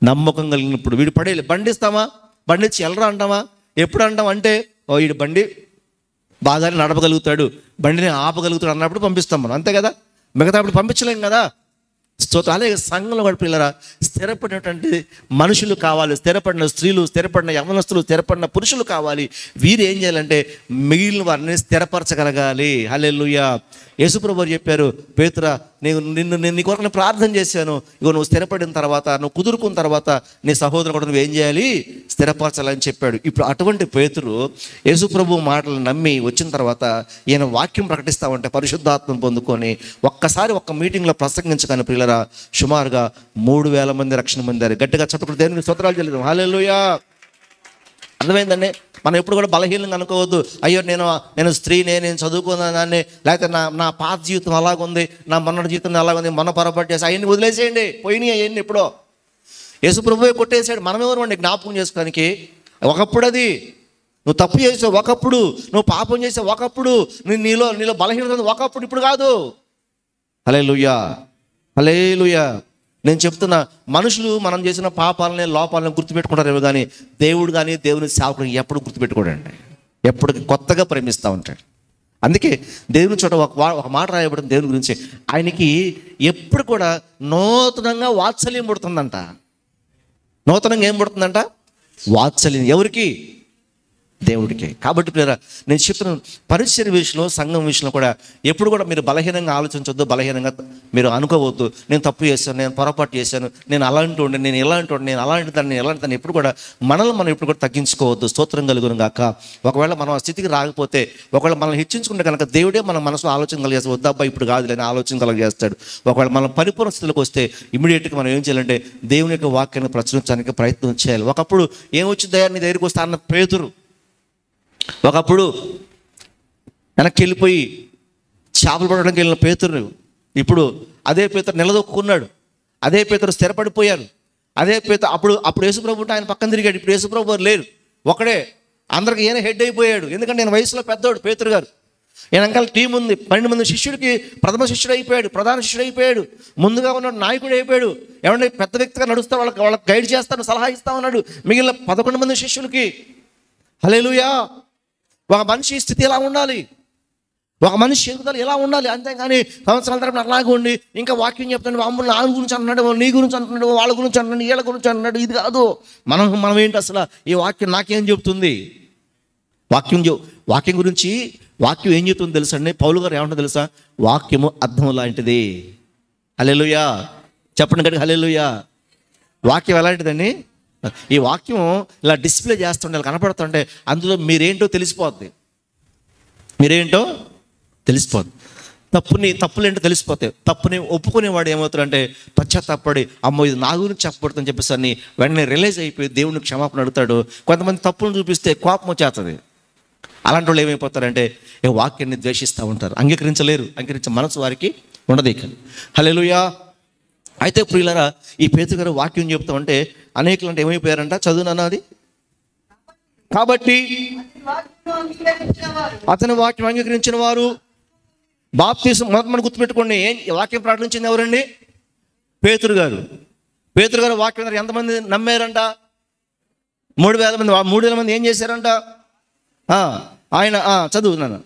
నమ్మకం కలిగినప్పుడు. వీడు బండిస్తామా? బండిచ్చి వెళ్ళరా అంటామా? ఎప్పుడు అంటాం అంటే వీడు బండి బాగా నడపగలుగుతాడు, బండిని ఆపగలుగుతాడు అన్నప్పుడు పంపిస్తాం మనం, అంతే కదా. మిగతా అప్పుడు పంపించలేం కదా. అలాగే సంఘంలో కూడా పిల్లరా స్థిరపడినటువంటి మనుషులు కావాలి, స్థిరపడిన స్త్రీలు, స్థిరపడిన యవనస్తులు, స్థిరపడిన పురుషులు కావాలి. వీరు ఏం చేయాలంటే మిగిలిన వారిని స్థిరపరచగలగాలి. హల్లెలూయా. యేసుప్రభువు చెప్పారు, పేతురా నేను నీ కొరకు ప్రార్థన చేశాను, ఇగో నువ్వు స్థిరపడిన తర్వాత, నువ్వు కుదురుకున్న తర్వాత నీ సహోదరుని కూడా నువ్వు ఏం చేయాలి? స్థిరపరచాలని చెప్పాడు. ఇప్పుడు అటువంటి పేతురు యేసుప్రభువు మాటలు నమ్మి వచ్చిన తర్వాత ఈయన వాక్యం ప్రకటిస్తామంటే పరిశుద్ధాత్మను పొందుకొని ఒక్కసారి ఒక్క మీటింగ్లో ప్రసంగించగానే పిల్లరా సుమారుగా 3000 మంది రక్షణ పొందారు. గట్టిగా చప్పట్లు దేవునికి స్తోత్రాలు చెల్లిద్దాం. హల్లెలూయా. అర్థమైందండి? మనం ఎప్పుడు కూడా బలహీనంగా అనుకోవద్దు. అయ్యో నేను స్త్రీనే, నేను చదువుకున్న దాన్ని, లేకపోతే నా పాత జీవితం అలాగుంది, నా మొన్నటి జీవితం అలాగుంది, మొన్న పొరపాటు చేసి అవన్నీ వదిలేసేయండి. పోయినాయి అవన్నీ. యేసు ప్రభువే కొట్టేశాడు. మనమెవరు అండి జ్ఞాపకం చేసుకోవడానికి? ఒకప్పుడు అది నువ్వు తప్పు చేసావు, ఒకప్పుడు నువ్వు పాపం చేసావు, ఒకప్పుడు నీలో బలహీనత ఉంది, ఒకప్పుడు, ఇప్పుడు కాదు. హల్లెలూయా, హల్లెలూయా. నేను చెప్తున్నా, మనుషులు మనం చేసిన పాపాలని లోపాలను గుర్తుపెట్టుకుంటారేమో కానీ దేవుడు కానీ దేవుని సేవకుడు ఎప్పుడు గుర్తుపెట్టుకోడండి. ఎప్పుడు కొత్తగా ప్రేమిస్తూ ఉంటాడు. అందుకే దేవుని చోట ఒక మాట రాయబడింది దేవుని గురించి, ఆయనకి ఎప్పుడు కూడా నూతనంగా వాత్సల్యం పుడుతుందంట. నూతనంగా ఏం పుడుతుందంట? వాత్సల్యం. ఎవరికి? దేవుడికి. కాబట్టి ప్రియరా, నేను చెప్తున్నాను, పరిచర్య విషయంలో, సంఘం విషయంలో కూడా ఎప్పుడు కూడా మీరు బలహీనంగా ఆలోచించొద్దు, బలహీనంగా మీరు అనుకోవద్దు. నేను తప్పు చేశాను, నేను పొరపాటు చేశాను, నేను అలాంటి ఉండి, నేను ఇలాంటి ఉండి, నేను అలాంటి దాన్ని, నేను ఎలాంటి దాన్ని ఎప్పుడు కూడా మనల్ని మనం ఎప్పుడు కూడా తగ్గించుకోవద్దు. స్తోత్రం కలుగును గాక. ఒకవేళ మనం ఆ స్థితికి రాకపోతే, ఒకవేళ మనల్ని హెచ్చించుకుంటే కనుక దేవుడే మన మనసులో ఆలోచన కలిగేస్తాడు. వద్దబ్బా ఇప్పుడు కాదు లేని ఆలోచన కలిగేస్తాడు. ఒకవేళ మనం పరిపూర్ణ స్థితిలోకి వస్తే ఇమీడియట్గా మనం ఏం చేయాలంటే దేవుని యొక్క వాక్యాన్ని ప్రచురించడానికి ప్రయత్నం చేయాలి. ఒకప్పుడు ఏమొచ్చిందయ్యా నీ దగ్గరికి వస్తా అన్న పేతురు ఒకప్పుడు వెనక్కి వెళ్ళిపోయి చేపలు పడడానికి వెళ్ళిన పేతురు ఇప్పుడు అదే పేతురు నిలదొక్కున్నాడు. అదే పేతురు స్థిరపడిపోయారు. అదే పేతురు అప్పుడు యేసుప్రభు ఆయన పక్కన తిరిగాడు. ఇప్పుడు యేసుప్రభు లేరు, ఒకడే. అందరికి ఈయన హెడ్ అయిపోయాడు. ఎందుకంటే నేను వయసులో పెద్దోడు పేతురు గారు. ఈయన అంకల్ టీం ఉంది. 12 మంది శిష్యుడికి ప్రథమ శిష్యుడు అయిపోయాడు, ప్రధాన శిష్యుడు అయిపోయాడు, ముందుగా ఉన్నాడు, నాయకుడు అయిపోయాడు. ఏమంటే పెద్ద వ్యక్తిగా నడుస్తా, వాళ్ళకి గైడ్ చేస్తాను, సలహా ఇస్తా ఉన్నాడు మిగిలిన 11 మంది శిష్యులకి. హల్లెలూయా. ఒక మనిషి స్థితి ఎలా ఉండాలి, ఒక మనిషి ఎదుగుదల ఎలా ఉండాలి, అంతేగాని సంవత్సరాల తరపున అలాగే ఉండి ఇంకా వాక్యం చెప్తాడు, అమ్ములు నా గురించి అంటున్నాడు, నీ గురించి అంటున్నాడు, వాళ్ళ గురించి అంటున్నాడు, వీళ్ళ గురించి అంటున్నాడు. ఇది కాదు. మనం ఏంటి అసలు? ఈ వాక్యం నాకేం చెప్తుంది? వాక్యం గురించి వాక్యం ఏం చెప్తుందో తెలుసా అండి? పౌలు గారు ఏమంటుందో తెలుసా? వాక్యము అర్థం లాంటిది. హల్లెలూయా. చెప్పండి గట్టిగా హల్లెలూయా. వాక్యం ఎలాంటిదండి? ఈ వాక్యం ఇలా డిస్ప్లే చేస్తుండే, కనపడుతుంటే అందులో మీరేంటో తెలిసిపోద్ది. మీరేంటో తెలిసిపోద్ది. తప్పులేంటో తెలిసిపోతాయి. తప్పుని ఒప్పుకునేవాడు ఏమవుతాడంటే పశ్చాత్తాపడి, అమ్మో ఇది నా గురించి చెప్పబడుతుందని చెప్పేసి అని వెంటనే రిలైజ్ అయిపోయి దేవునికి క్షమాపణ అడుగుతాడు. కొంతమంది తప్పులను చూపిస్తే కోపం వచ్చేస్తుంది. అలాంటి వాళ్ళు ఏమైపోతారంటే ఈ వాక్యాన్ని ద్వేషిస్తూ ఉంటారు, అంగీకరించే మనసు వారికి ఉండదు. ఇక హల్లెలూయా. అయితే ప్రియులారా, ఈ పేతురు గారు వాక్యం చెప్తా ఉంటే అనేకులు అంటే ఏమైపోయారంట? చదువునన్నా అది. కాబట్టి అతని వాక్యం అంగీకరించిన వారు బాప్తిసం మొదటి గుర్తుపెట్టుకోండి. వాక్యం ప్రకటించింది ఎవరండి? పేతురు గారు. పేతురు గారు వాక్యం ఎంతమంది నమ్మారంట? 3,000 మంది. 3,000 మంది ఏం చేశారంట? ఆయన చదువున్నాను.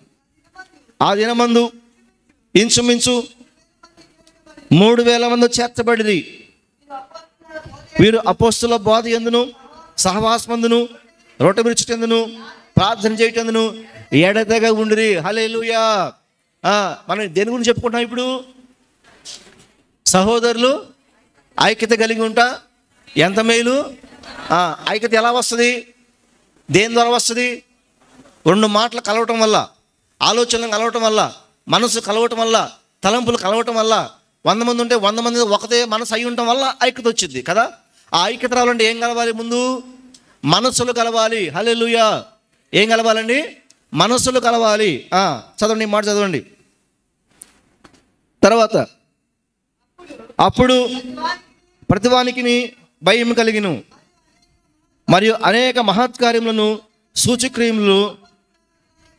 ఆ దినమందు ఇంచుమించు 3,000 మంది చేర్చబడిరి. వీరు అపోస్తుల బోధ యందును, సహవాసమందును, రొట్టె విరుచుటందును, ప్రార్థన చేయటందును ఎడతెగ ఉండిరి. హల్లెలూయా. మనం దేని గురించి చెప్పుకుంటాం ఇప్పుడు? సహోదరులు ఐక్యత కలిగి ఉంటా ఎంత మేలు. ఐక్యత ఎలా వస్తుంది? దేని ద్వారా వస్తుంది? 2 మాటలు కలవటం వల్ల, ఆలోచనలు కలవటం వల్ల, మనసు కలవటం వల్ల, తలంపులు కలవటం వల్ల. 100 మంది ఉంటే 100 మంది ఒకటే మనసు అయి ఉండటం వల్ల ఐక్యత వచ్చింది కదా. ఆ ఐక్యత రావాలంటే ఏం కలవాలి? ముందు మనసులు కలవాలి. హల్లెలూయా. ఏం కలవాలండి? మనసులు కలవాలి. చదవండి, మాట చదవండి. తర్వాత అప్పుడు ప్రతివానికి భయం కలిగిను, మరియు అనేక మహత్కార్యములను సూచక్రియములు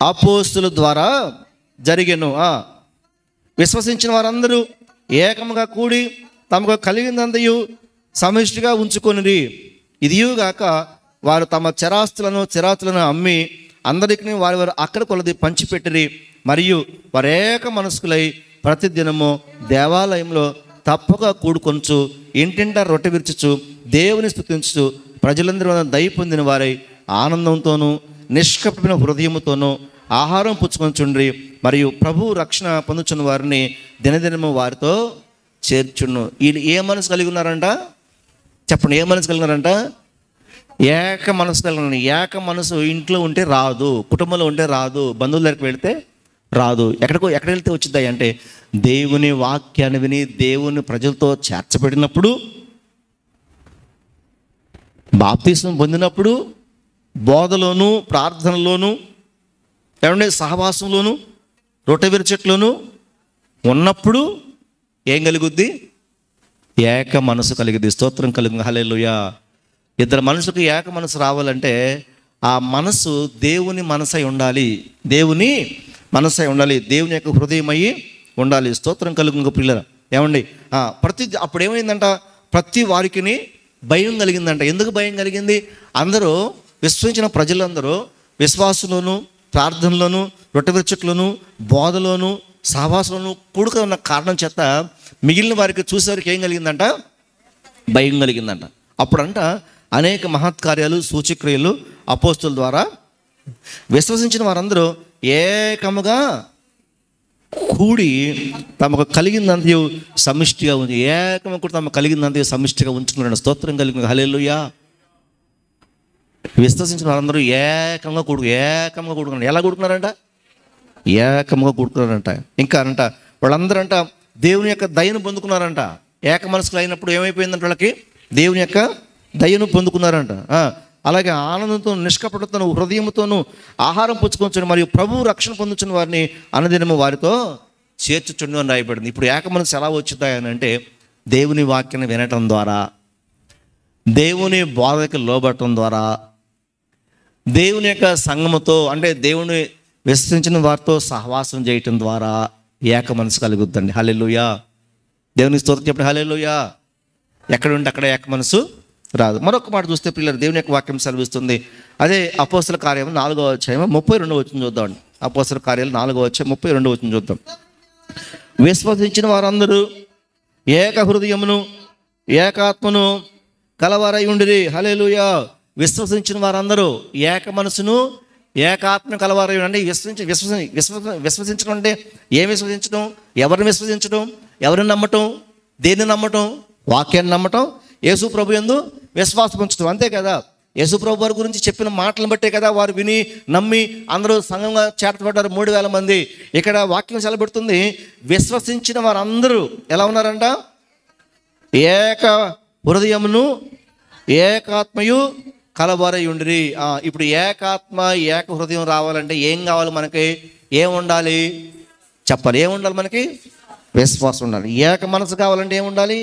అపోస్తుల ద్వారా జరిగెను. విశ్వసించిన వారందరూ ఏకముగా కూడి తమకు కలిగినంతయు సమిష్టిగా ఉంచుకొనిరి. ఇదియుగాక వారు తమ చిరాస్తులను అమ్మి అందరికీ వారి అక్కడ కొలది పంచిపెట్టిరి. మరియు వారు ఏక మనస్కులై ప్రతిదినము దేవాలయంలో తప్పక కూడుకొంచు, ఇంటింటా రొట్టె విరుచుచు, దేవుని స్తుతించు, ప్రజలందరూ దయ పొందిన వారై ఆనందంతోనూ నిష్కపమైన హృదయముతోనూ ఆహారం పుచ్చుకొంచుండ్రి. మరియు ప్రభు రక్షణ పొందుచున్న వారిని దినదినము వారితో చేర్చును. వీళ్ళు ఏ మనసు కలిగి ఉన్నారంట? చెప్పండి, ఏ మనసు కలిగి ఉన్నారంట? ఏక మనసు కలిగి ఉన్నారు. ఏక మనసు ఇంట్లో ఉంటే రాదు, కుటుంబంలో ఉంటే రాదు, బంధువుల దగ్గరికి వెళితే రాదు. ఎక్కడ వెళ్తే వచ్చింది అంటే దేవుని వాక్యాన్ని విని దేవుని ప్రజలతో చేర్చబడినప్పుడు, బాప్తిసం పొందినప్పుడు, బోధలోను, ప్రార్థనలోను, ఏమంటే సహవాసంలోను, రొట్టె విరుచుటలోను ఉన్నప్పుడు ఏం కలుగుద్ది? ఏక మనసు కలిగింది. స్తోత్రం కలుగు. హల్లెలూయా. ఇద్దరు మనుషులకు ఏక మనసు రావాలంటే ఆ మనసు దేవుని మనసై ఉండాలి. దేవుని మనసై ఉండాలి. దేవుని యొక్క హృదయం అయ్యి ఉండాలి. స్తోత్రం కలుగు పిల్లల. ఏమండి, అప్పుడు ఏమైందంట, ప్రతి వారికి భయం కలిగిందంట. ఎందుకు భయం కలిగింది? అందరూ విశ్వసించిన ప్రజలందరూ విశ్వాసంలోను, ప్రార్థనలోను, రొట్టె విరుచుట్లోను, బోధలోను, సహవాసంలోను కూడుక ఉన్న కారణం చేత మిగిలిన వారికి చూసేవారికి ఏం కలిగిందంట? భయం కలిగిందంట. అప్పుడంట అనేక మహత్కార్యాలు, సూచక్రియలు అపోస్తుల ద్వారా విశ్వసించిన వారందరూ ఏకముగా కూడి తమకు కలిగిందంతయు సమిష్టిగా ఉంది. ఏకము కూడా తమకు కలిగిందంతయు సమిష్టిగా ఉంచుకున్నాడు. స్తోత్రం కలిగింది. హల్లెలూయా. విశ్వసించిన వారందరూ ఏకంగా కూడుకున్నారు. ఎలా కూడుకున్నారంట? ఏకంగా కూడుకున్నారంట. ఇంకా అంట వాళ్ళందరూ అంట దేవుని యొక్క దయను పొందుకున్నారంట. ఏక మనసులు అయినప్పుడు ఏమైపోయిందంట, వాళ్ళకి దేవుని యొక్క దయను పొందుకున్నారంట. అలాగే ఆనందంతో, నిష్కపటతోను, హృదయంతోనూ ఆహారం పుచ్చుకొంచుని మరియు ప్రభువు రక్షణ పొందుతున్న వారిని అనుదినము వారితో చేర్చుచుండు అని రాయబడింది. ఇప్పుడు ఏక మనసు ఎలా వచ్చిందని అంటే దేవుని వాక్యాన్ని వినటం ద్వారా, దేవుని బోధకి లోబడటం ద్వారా, దేవుని యొక్క సంఘముతో అంటే దేవుని విశ్వసించిన వారితో సహవాసం చేయటం ద్వారా ఏక మనసు కలుగుద్దండి. హల్లెలూయా. దేవుని స్తోత్రం చెప్పండి. హల్లెలూయా. ఎక్కడ ఉంటే అక్కడ ఏక మనసు రాదు. మరొక మాట చూస్తే పిల్లలు దేవుని యొక్క వాక్యం సెలవిస్తుంది. అదే అపోస్తల కార్యం 4వ అధ్యాయం 32వ వచనం చూద్దామండి. అపోస్తల కార్యాలు 4వ అధ్యాయం 32వ వచనం చూద్దాం. విశ్వసించిన వారందరూ ఏక హృదయమును ఏకాత్మను కలవారై ఉండిరి. హల్లెలూయా. విశ్వసించిన వారందరూ ఏక మనసును ఏకాత్మ కలవారై ఉండి. విశ్వసించడం అంటే ఏం విశ్వసించడం? ఎవరిని విశ్వసించడం? ఎవరిని నమ్మటం? దేన్ని నమ్మటం? వాక్యాన్ని నమ్మటం, యేసు ప్రభు యందు విశ్వాసం ఉంచడం. అంతే కదా. యేసు ప్రభు వారి గురించి చెప్పిన మాటలను బట్టే కదా వారు విని నమ్మి అందరూ సంఘంగా చేర్చబడ్డారు 3000 మంది. ఇక్కడ వాక్యం సెలబెడుతుంది, విశ్వసించిన వారందరూ ఎలా ఉన్నారంట? ఏక హృదయమును ఏకాత్మయు కలవారై ఉండిరి. ఇప్పుడు ఏకాత్మ ఏక హృదయం రావాలంటే ఏం కావాలి మనకి? ఏం ఉండాలి చెప్పాలి? ఏం ఉండాలి మనకి? విశ్వాసం ఉండాలి. ఏక మనసు కావాలంటే ఏం ఉండాలి?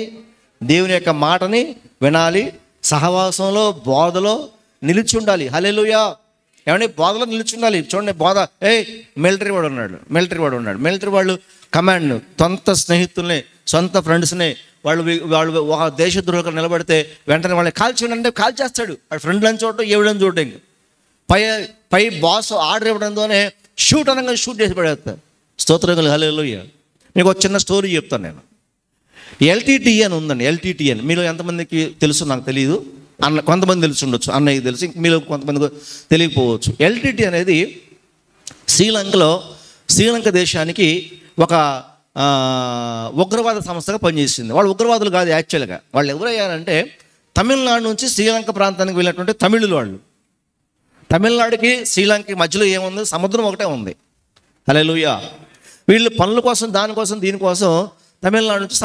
దేవుని యొక్క మాటని వినాలి, సహవాసంలో బోధలో నిలిచి ఉండాలి. హల్లెలూయా. ఏమంటే బోధలో నిలిచి ఉండాలి. చూడండి, బోధ మిలిటరీ వాడు ఉన్నాడు. మిలిటరీ వాళ్ళు కమాండ్, సొంత స్నేహితుల్ని, సొంత ఫ్రెండ్స్ని వాళ్ళు ఒక దేశద్రోహులు నిలబడితే వెంటనే వాళ్ళని కాల్చేయండి అంటే కాల్చేస్తాడు. వాడు ఫ్రెండ్లని చూడటం, ఏవిడని చూడటం. ఇంక పై బాస్ ఆర్డర్ ఇవ్వడంతోనే షూట్ అనగా షూట్ చేసి పడేస్తారు. స్తోత్రం. హల్లెలూయా. మీకు ఒక చిన్న స్టోరీ చెప్తాను నేను. ఎల్టీటీ అని ఉందండి. ఎల్టీటీ అని మీలో ఎంతమందికి తెలుసు నాకు తెలియదు. కొంతమంది తెలిసి ఉండొచ్చు, అన్నయ్యకి తెలుసు, ఇంక మీలో కొంతమంది తెలియకపోవచ్చు. ఎల్టీటీ అనేది శ్రీలంక దేశానికి ఒక ఉగ్రవాద సంస్థగా పనిచేసింది. వాళ్ళు ఉగ్రవాదులు కాదు యాక్చువల్గా. వాళ్ళు ఎవరయ్యారంటే తమిళనాడు నుంచి శ్రీలంక ప్రాంతానికి వెళ్ళినటువంటి తమిళులు వాళ్ళు. తమిళనాడుకి శ్రీలంకకి మధ్యలో ఏముంది? సముద్రం ఒకటే ఉంది. హల్లెలూయా. వీళ్ళు పనుల కోసం, దానికోసం, దీనికోసం తమిళనాడు నుంచి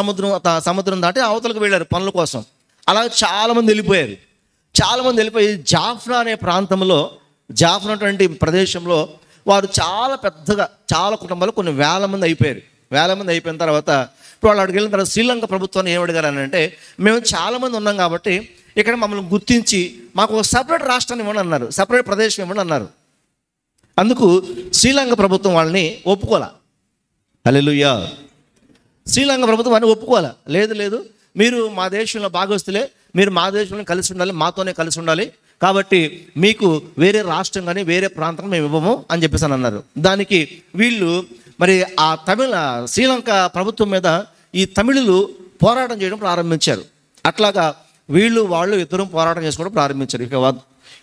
సముద్రం దాటి అవతలకు వెళ్ళారు పనుల కోసం. అలా చాలామంది వెళ్ళిపోయి జాఫ్నా అనే ప్రాంతంలో, జాఫ్నా అటువంటి ప్రదేశంలో వారు చాలా పెద్దగా, చాలా కుటుంబాలు కొన్ని వేల మంది అయిపోయిన తర్వాత ఇప్పుడు వాళ్ళు అక్కడికి వెళ్ళిన తర్వాత శ్రీలంక ప్రభుత్వాన్ని ఏమడిగారని అంటే, మేము చాలామంది ఉన్నాం కాబట్టి ఇక్కడ మమ్మల్ని గుర్తించి మాకు ఒక సపరేట్ రాష్ట్రాన్ని ఇవ్వండి అన్నారు, సపరేట్ ప్రదేశం ఇవ్వండి అన్నారు. అందుకు శ్రీలంక ప్రభుత్వం వాళ్ళని ఒప్పుకోలే. హల్లెలూయా. శ్రీలంక ప్రభుత్వం వారిని ఒప్పుకోలే. లేదు, మీరు మా దేశంలో భాగస్తులే, మీరు మా దేశంలో కలిసి ఉండాలి, మాతోనే కలిసి ఉండాలి, కాబట్టి మీకు వేరే రాష్ట్రం కానీ వేరే ప్రాంతం మేము ఇవ్వము అని చెప్పేసి అన్నారు. దానికి వీళ్ళు మరి శ్రీలంక ప్రభుత్వం మీద ఈ తమిళులు పోరాటం చేయడం ప్రారంభించారు. అట్లాగా వాళ్ళు ఇద్దరు పోరాటం చేసుకోవడం ప్రారంభించారు. ఇక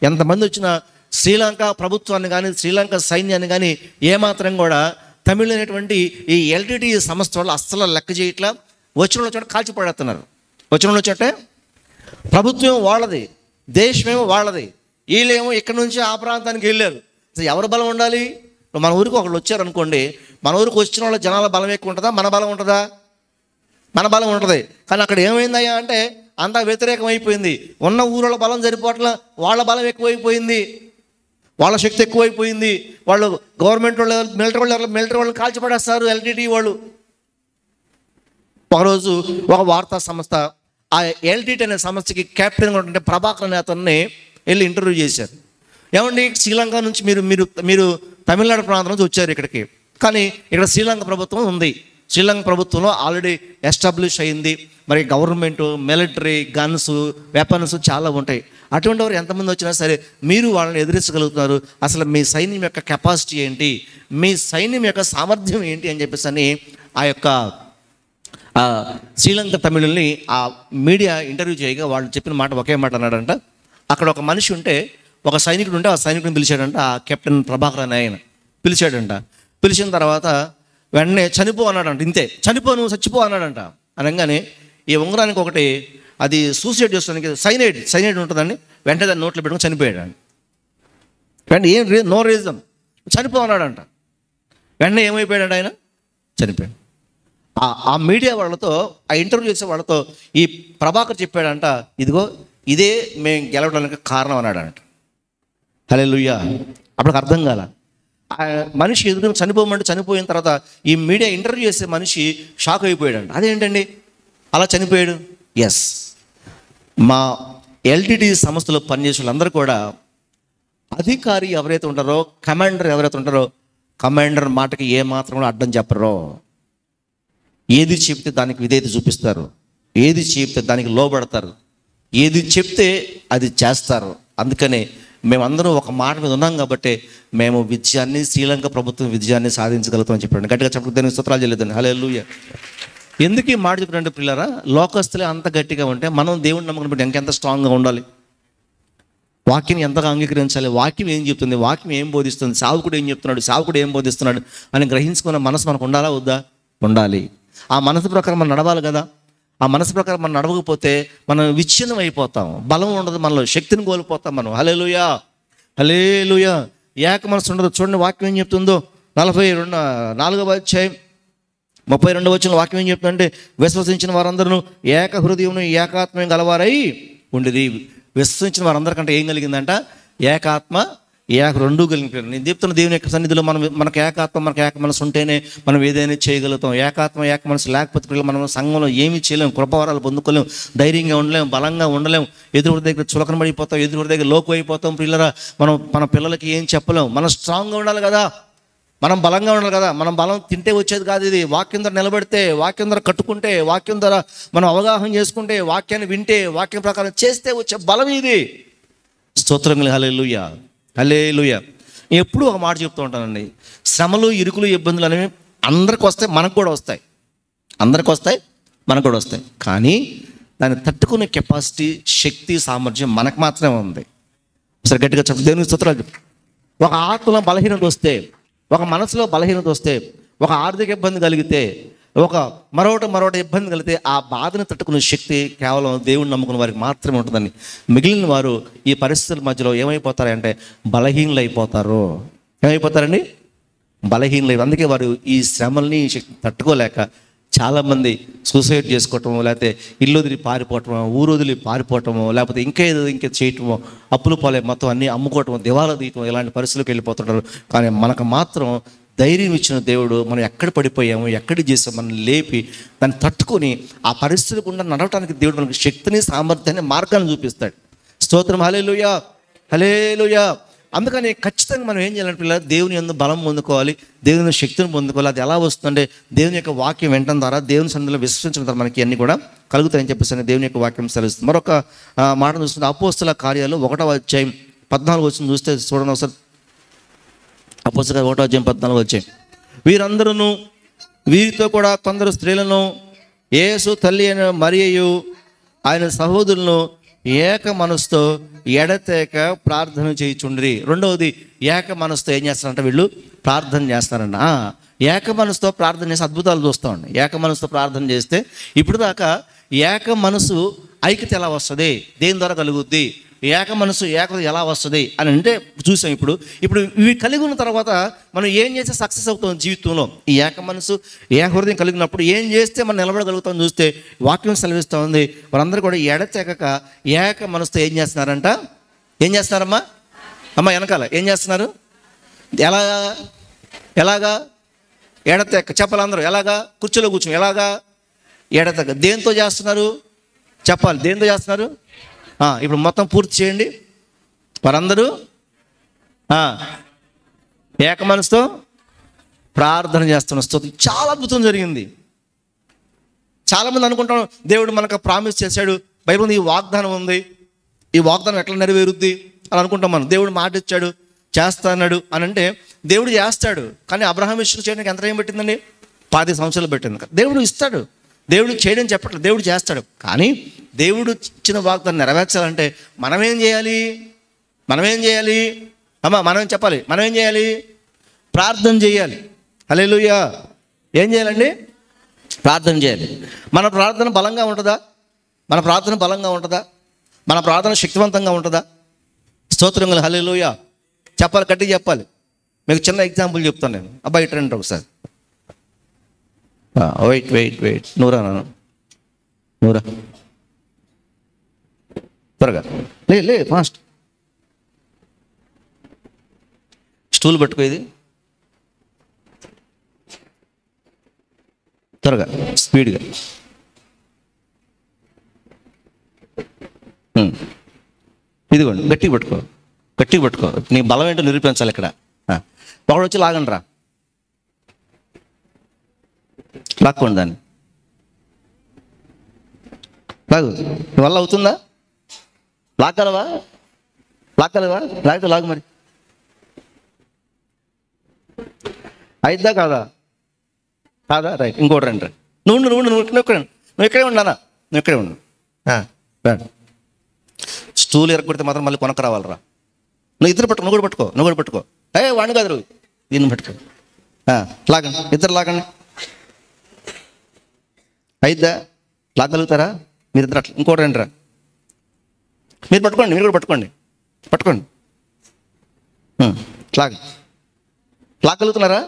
ఎంతమంది వచ్చినా శ్రీలంక ప్రభుత్వాన్ని కానీ శ్రీలంక సైన్యాన్ని కానీ ఏమాత్రం కూడా తమిళ అనేటువంటి ఈ ఎల్టీటీ సంస్థ వాళ్ళు అస్సలు లెక్క చేయట్లా. వచ్చిన చోట కాల్చిపడేస్తున్నారు. వచ్చిన చోటే ప్రభుత్వం వాళ్ళది, దేశమేమో వాళ్ళది. వీళ్ళేమో ఇక్కడ నుంచి ఆ ప్రాంతానికి వెళ్ళారు. ఎవరు బలం ఉండాలి? మన ఊరికి ఒకళ్ళు వచ్చారనుకోండి, మన ఊరికి వచ్చిన వాళ్ళ జనాల బలం ఎక్కువ ఉంటుందా, మన బలం ఉంటుందా? మన బలం ఉంటుంది. కానీ అక్కడ ఏమైందయ్యా అంటే అంతా వ్యతిరేకం అయిపోయింది. ఉన్న ఊళ్ళ బలం సరిపోవట్ల, వాళ్ళ బలం ఎక్కువైపోయింది, వాళ్ళ శక్తి ఎక్కువైపోయింది. వాళ్ళు గవర్నమెంట్ వాళ్ళు, మిలిటరీ వాళ్ళని కాల్చిపడేస్తారు. ఎల్టీటీ వాళ్ళు ఒకరోజు ఒక వార్తా సంస్థ ఆ ఎల్టీటీ అనే సంస్థకి కెప్టెన్గా ఉంటుంటే ప్రభాకర్ అనే అతన్ని వెళ్ళి ఇంటర్వ్యూ చేశారు. ఏమండి, శ్రీలంక నుంచి మీరు తమిళనాడు ప్రాంతం నుంచి వచ్చారు ఇక్కడికి, కానీ ఇక్కడ శ్రీలంక ప్రభుత్వం ఉంది, శ్రీలంక ప్రభుత్వంలో ఆల్రెడీ ఎస్టాబ్లిష్ అయింది, మరి గవర్నమెంట్, మిలిటరీ, గన్స్, వెపన్స్ చాలా ఉంటాయి. అటువంటి వారు ఎంతమంది వచ్చినా సరే మీరు వాళ్ళని ఎదిరించగలుగుతున్నారు, అసలు మీ సైన్యం యొక్క కెపాసిటీ ఏంటి, మీ సైన్యం యొక్క సామర్థ్యం ఏంటి అని చెప్పేసి అని ఆ యొక్క శ్రీలంక తమిళుల్ని ఆ మీడియా ఇంటర్వ్యూ చేయగా వాళ్ళు చెప్పిన మాట ఒకే మాట అన్నాడంట. అక్కడ ఒక మనిషి ఉంటే, ఒక సైనికుడు ఉంటే ఆ సైనికుడిని పిలిచాడంట. ఆ కెప్టెన్ ప్రభాకర్ అని ఆయన పిలిచాడంట. పిలిచిన తర్వాత వెంటనే చనిపో అన్నాడంట. ఇంతే, చనిపో, నువ్వు చచ్చిపో అన్నాడంట. అనగానే ఈ ఉంగరానికి ఒకటి అది సూసైడ్ చేసుకోవడానికి సైనైడ్ ఉంటుందండి, వెంటనే దాన్ని నోట్లో పెట్టుకుని చనిపోయాడు. వెంటనే నో రీజన్ చనిపో అన్నాడంట. వెంటనే ఏమైపోయాడంట ఆయన, చనిపోయాడు. ఆ మీడియా వాళ్ళతో, ఆ ఇంటర్వ్యూ చేసే వాళ్ళతో ఈ ప్రభాకర్ చెప్పాడంట, ఇదిగో ఇదే మేము గెలవడానికి కారణం అన్నాడంట. హల్లెలూయా. అప్పటికి అర్థం కాల. ఆ మనిషి ఎదురు చనిపోమంటే చనిపోయిన తర్వాత ఈ మీడియా ఇంటర్వ్యూ చేసే మనిషి షాక్ అయిపోయాడంట. అదేంటండి అలా చనిపోయాడు? ఎస్, మా ఎల్టీటీ సంస్థలో పనిచేసే వాళ్ళందరూ కూడా అధికారి ఎవరైతే ఉంటారో, కమాండర్ ఎవరైతే ఉంటారో, కమాండర్ మాటకి ఏ మాత్రం కూడా అడ్డం చెప్పరో, ఏది చెప్తే దానికి విధేయత చూపిస్తారు, ఏది చెప్తే దానికి లోబడతారు, ఏది చెప్తే అది చేస్తారు. అందుకనే మేమందరం ఒక మాట మీద ఉన్నాం కాబట్టి మేము విజయాన్ని, శ్రీలంక ప్రభుత్వం విజయాన్ని సాధించగలుగుతామని చెప్పాడు. గట్టిగా చెప్పడానికి స్తోత్రాలు చెల్లిద్దాం. హల్లెలూయా. ఎందుకు ఈ మాట చెప్పారంటే పిల్లరా, లోకస్తులే అంత గట్టిగా ఉంటే మనం దేవుని నమ్మకం బట్టి ఇంకెంత స్ట్రాంగ్గా ఉండాలి, వాక్యం ఎంతగా అంగీకరించాలి, వాక్యం ఏం చెప్తుంది, వాక్యం ఏం బోధిస్తుంది, సావుకుడు ఏం చెప్తున్నాడు, సావుకుడు ఏం బోధిస్తున్నాడు అని గ్రహించుకున్న మనసు మనకు ఉండాలా వద్దా? ఉండాలి. ఆ మనసు ప్రకారం మనం నడవాలి కదా. ఆ మనసు ప్రకారం మనం నడవకపోతే మనం విచ్ఛిన్నం అయిపోతాం, బలం ఉండదు, మనలో శక్తిని కోల్పోతాం మనం. హల్లెలూయా, హల్లెలూయా. ఏక మనసు ఉండదు. చూడండి వాక్యం ఏం చెప్తుందో, 44వ అధ్యాయం 32వ వచనంలో వాక్యం ఏం చెప్తుందంటే, విశ్వసించిన వారందరూ ఏక హృదయం ఏకాత్మయం గలవారై ఉండేది. విశ్వసించిన వారందరికంటే ఏం కలిగిందంట? ఏకాత్మ, రెండు కలిగిపోయారు. నేను చెప్తున్న దేవుని యొక్క సన్నిధిలో మనకు ఏకాత్మ, మనకు ఏక మనసు ఉంటేనే మనం ఏదైనా చేయగలుగుతాం. ఏకాత్మ, ఏక మనసు లేకపోతే మనం సంఘంలో ఏమీ చేయలేము, కృపవరాలు పొందుకోలేము, ధైర్యంగా ఉండలేము, బలంగా ఉండలేము, ఎదురు దగ్గర చులకన పడిపోతాం, ఎదురు దగ్గర లోకు అయిపోతాం. పిల్లరా, మన పిల్లలకి ఏం చెప్పలేము. మనం స్ట్రాంగ్గా ఉండాలి కదా, మనం బలంగా ఉండాలి కదా. మనం బలం తింటే వచ్చేది కాదు. ఇది వాక్యం ద్వారా నిలబడితే, వాక్యం ద్వారా కట్టుకుంటే, వాక్యం ద్వారా మనం అవగాహన చేసుకుంటే, వాక్యాన్ని వింటే, వాక్యం ప్రకారం చేస్తే వచ్చే బలం ఇది. స్తోత్రం. హల్లెలూయా, హల్లెలూయా. ఎప్పుడు ఒక మాట చెప్తూ ఉంటానండి, శ్రమలు, ఇరుకులు, ఇబ్బందులు అనేవి అందరికి వస్తాయి, మనకు కూడా వస్తాయి. అందరికి వస్తాయి, మనకు కూడా వస్తాయి. కానీ దాన్ని తట్టుకునే కెపాసిటీ, శక్తి, సామర్థ్యం మనకు మాత్రమే ఉంది. సరే గట్టిగా చెప్పు, దేవునికి స్తోత్రాలు. ఒక ఆత్మలో బలహీనత వస్తే, ఒక మనసులో బలహీనత వస్తే, ఒక ఆర్థిక ఇబ్బంది కలిగితే, ఒక మరొకటి ఇబ్బంది కలిగితే, ఆ బాధను తట్టుకునే శక్తి కేవలం దేవుని నమ్ముకున్న వారికి మాత్రమే ఉంటుందని. మిగిలిన వారు ఈ పరిస్థితుల మధ్యలో ఏమైపోతారంటే బలహీనులు అయిపోతారు. ఏమైపోతారండి? బలహీనులు. అందుకే వారు ఈ శ్రమల్ని, శక్తి తట్టుకోలేక చాలామంది సూసైడ్ చేసుకోవటమో, లేకపోతే ఇల్లు వదిలి పారిపోవటమో, ఊరు వదిలి పారిపోవటమో, లేకపోతే ఇంకా చేయటమో, అప్పులు పాలే మొత్తం అన్నీ అమ్ముకోవటమో, దివాలా తీయటం, ఇలాంటి పరిస్థితులకు వెళ్ళిపోతుంటారు. కానీ మనకు మాత్రం ధైర్యం ఇచ్చిన దేవుడు మనం ఎక్కడ పడిపోయాము, ఎక్కడ చేసాం, మనం లేపి దాన్ని తట్టుకొని ఆ పరిస్థితులు గుండా నడవటానికి దేవుడు మనకు శక్తిని, సామర్థ్యాన్ని, మార్గాన్ని చూపిస్తాడు. స్తోత్రం. హల్లెలూయా, హల్లెలూయా. అందుకని ఖచ్చితంగా మనం ఏం చేయాలంటే పిల్లలు, దేవుని యందు బలం పొందుకోవాలి, దేవుని శక్తిని పొందుకోవాలి. అది ఎలా వస్తుందంటే దేవుని యొక్క వాక్యం వినడం ద్వారా, దేవుని సన్నిధిలో విశ్వసించడం ద్వారా మనకి అన్నీ కూడా కలుగుతాయని చెప్పేసి దేవుని యొక్క వాక్యం సెలవుస్తుంది. మరొక మాట చూస్తుంది, అపోస్తల కార్యాలు 1వ అధ్యాయం 14 వచనం చూస్తే చూడండి ఒకసారి. అపోస్తల 1వ అధ్యాయం 14 వచ్చాయి. వీరందరూ, వీరితో కూడా కొందరు స్త్రీలను, యేసు తల్లి అయిన మరియయు ఆయన సహోదరులను ఏక మనసుతో ఎడతేక ప్రార్థన చేయుచుండ్రి. రెండవది, ఏక మనసుతో ఏం చేస్తారంటే వీళ్ళు ప్రార్థన చేస్తారంట. ఏక మనసుతో ప్రార్థన చేసి అద్భుతాలు చూస్తామండి. ఏక మనసుతో ప్రార్థన చేస్తే ఇప్పుడు దాకా ఏక మనసు ఐక్యత ఎలా వస్తుంది, దేని ద్వారా కలుగుద్ది, ఏక మనసు ఏకత ఎలా వస్తుంది అని అంటే చూసాం. ఇప్పుడు ఇవి కలిగి ఉన్న తర్వాత మనం ఏం చేస్తే సక్సెస్ అవుతాం జీవితంలో. ఈ ఏక మనసు, ఏక హృదయం కలిగినప్పుడు ఏం చేస్తే మనం నిలబడగలుగుతాం చూస్తే వాక్యం సెలవిస్తూ ఉంది. వారందరూ కూడా ఎడతెగక ఏక మనసుతో ఏం చేస్తున్నారంట? ఏం చేస్తున్నారమ్మా? అమ్మ వెనకాల ఏం చేస్తున్నారు? ఎలాగా ఎడతెగక చెప్పాలి అందరూ. ఎలాగా? కుర్చీలో కూర్చొని. ఎలాగా? ఎడతెగక. దేంతో చేస్తున్నారు చెప్పాలి, దేంతో చేస్తున్నారు? ఇప్పుడు మొత్తం పూర్తి చేయండి. వారందరూ ఏక మనసుతో ప్రార్థన చేస్తున్న స్తుతి. చాలా అద్భుతం జరిగింది. చాలామంది అనుకుంటాం దేవుడు మనకు ప్రామిస్ చేశాడు, బైబిల్ ఈ వాగ్దానం ఉంది, ఈ వాగ్దానం ఎట్లా నెరవేరుద్ది అని అనుకుంటాం మనం. దేవుడు మాట ఇచ్చాడు, చేస్తాడు అని అంటే దేవుడు చేస్తాడు. కానీ అబ్రహాం ఇష్యూ చేయడానికి ఎంత టైం పెట్టిందండి? 10 సంవత్సరాలు పెట్టింది. దేవుడు ఇస్తాడు, దేవుడు చేయడం చెప్పట్లేదు, దేవుడు చేస్తాడు. కానీ దేవుడు ఇచ్చిన వాగ్దానం నెరవేర్చాలంటే మనమేం చేయాలి? మనమేం చెప్పాలి? మనమేం చేయాలి? ప్రార్థన చేయాలి. హల్లెలూయా. ఏం చేయాలండి? ప్రార్థన చేయాలి. మన ప్రార్థన బలంగా ఉంటుందా? మన ప్రార్థన శక్తివంతంగా ఉంటుందా? స్తోత్రం. హల్లెలూయా చెప్పాలి, గట్టిగా చెప్పాలి. మీకు చిన్న ఎగ్జాంపుల్ చెప్తాను నేను. అబ్బాయి ఇటు రండి ఒకసారి. వెయిట్ నూరా త్వరగా లే ఫాస్ట్. స్టూల్ పట్టుకో, ఇది త్వరగా స్పీడ్గా. ఇదిగోండి, గట్టిగా పట్టుకో. నీ బలం ఏంటో నిరూపించాలి ఇక్కడ. ఒకడు వచ్చి లాగండి రా, లాక్కోండి దాన్ని. లాగు. నీ వల్ల అవుతుందా? లాక్కలవా? లాగితే లాగు మరి. అయిద్దా కాదా? రైట్. ఇంకోటి రండి. నువ్వు ఇక్కడే ఉండానా? నువ్వు ఇక్కడే ఉండు. స్టూల్ ఎరగొడితే మాత్రం మళ్ళీ కొనక్క రావాలరా. నువ్వు ఇద్దరు పట్టుకో, నువ్వు కూడా పట్టుకో. వాడిని కాదు, దీన్ని పట్టుకో. లాగండి, ఇద్దరు లాగండి. అయిద్దా? లాగలుగుతారా మీరిద్దరు? అట్లా ఇంకోటి రండి రా. మీరు కూడా పట్టుకోండి. లాగలుగుతున్నారా?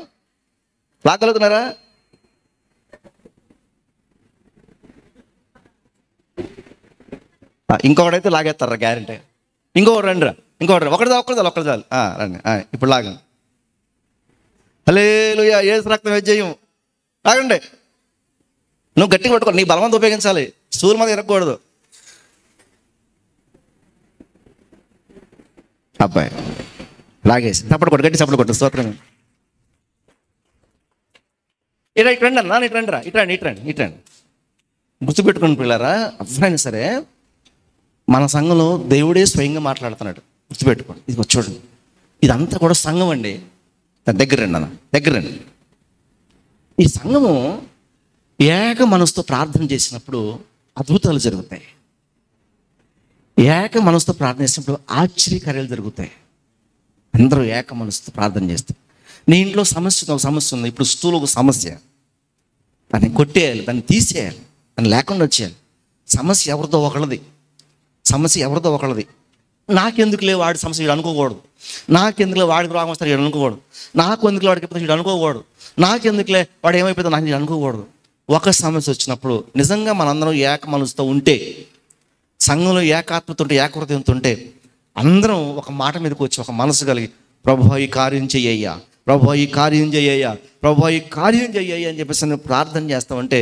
ఇంకొకడైతే లాగేస్తారా గ్యారెంటీ. ఇంకొకటి రండి రా. ఒకటి చాలు. రండి. ఇప్పుడు లాగండి. హల్లెలూయా. యేసు రక్తం విజయం. లాగండి. నువ్వు గట్టిగా పట్టుకో, నీ బలవంతం ఉపయోగించాలి. స్టూల్ మీద ఇరగకూడదు. అబ్బాయి లాగేసి గట్టి చప్పట్లు కొట్టు. స్తోత్రం. ఇటు రండి అన్న, ఇటు రండి. గుర్తుపెట్టుకుని పిల్లరా, ఎవరైనా సరే మన సంఘంలో దేవుడే స్వయంగా మాట్లాడుతున్నాడు. గుర్తుపెట్టుకోండి. ఇది చూడండి, ఇదంతా కూడా సంఘం అండి. దగ్గర రండి. ఈ సంఘము ఏక మనసుతో ప్రార్థన చేసినప్పుడు అద్భుతాలు జరుగుతాయి. ఏక మనసుతో ప్రార్థన చేసినప్పుడు ఆశ్చర్యకార్యాలు జరుగుతాయి. అందరూ ఏక మనసుతో ప్రార్థన చేస్తారు. నీ ఇంట్లో సమస్య ఉంది. ఇప్పుడు స్టూల్ ఒక సమస్య, దాన్ని కొట్టేయాలి, దాన్ని తీసేయాలి, దాన్ని లేకుండా వచ్చేయాలి. సమస్య ఎవరితో ఒకళ్ళది. నాకెందుకులే వాడి సమస్య వీడు అనుకోకూడదు. నాకెందుకులే వాడికి రోగం వస్తారు వీడు అనుకోకూడదు. నాకెందుకులే వాడికి వీడు అనుకోకూడదు. నాకెందుకులే వాడు ఏమైపోతుందో నాకు వీడు అనుకోకూడదు. ఒక సమస్య వచ్చినప్పుడు నిజంగా మనందరం ఏక మనసుతో ఉంటే, సంఘంలో ఏకాత్మత ఉంటే, ఏకహృదయంతో ఉంటే, అందరం ఒక మాట మీదకి వచ్చి ఒక మనసు కలిగి ప్రభువా ఈ కార్యం చెయ్యయ్యా అని చెప్పేసి నువ్వు ప్రార్థన చేస్తామంటే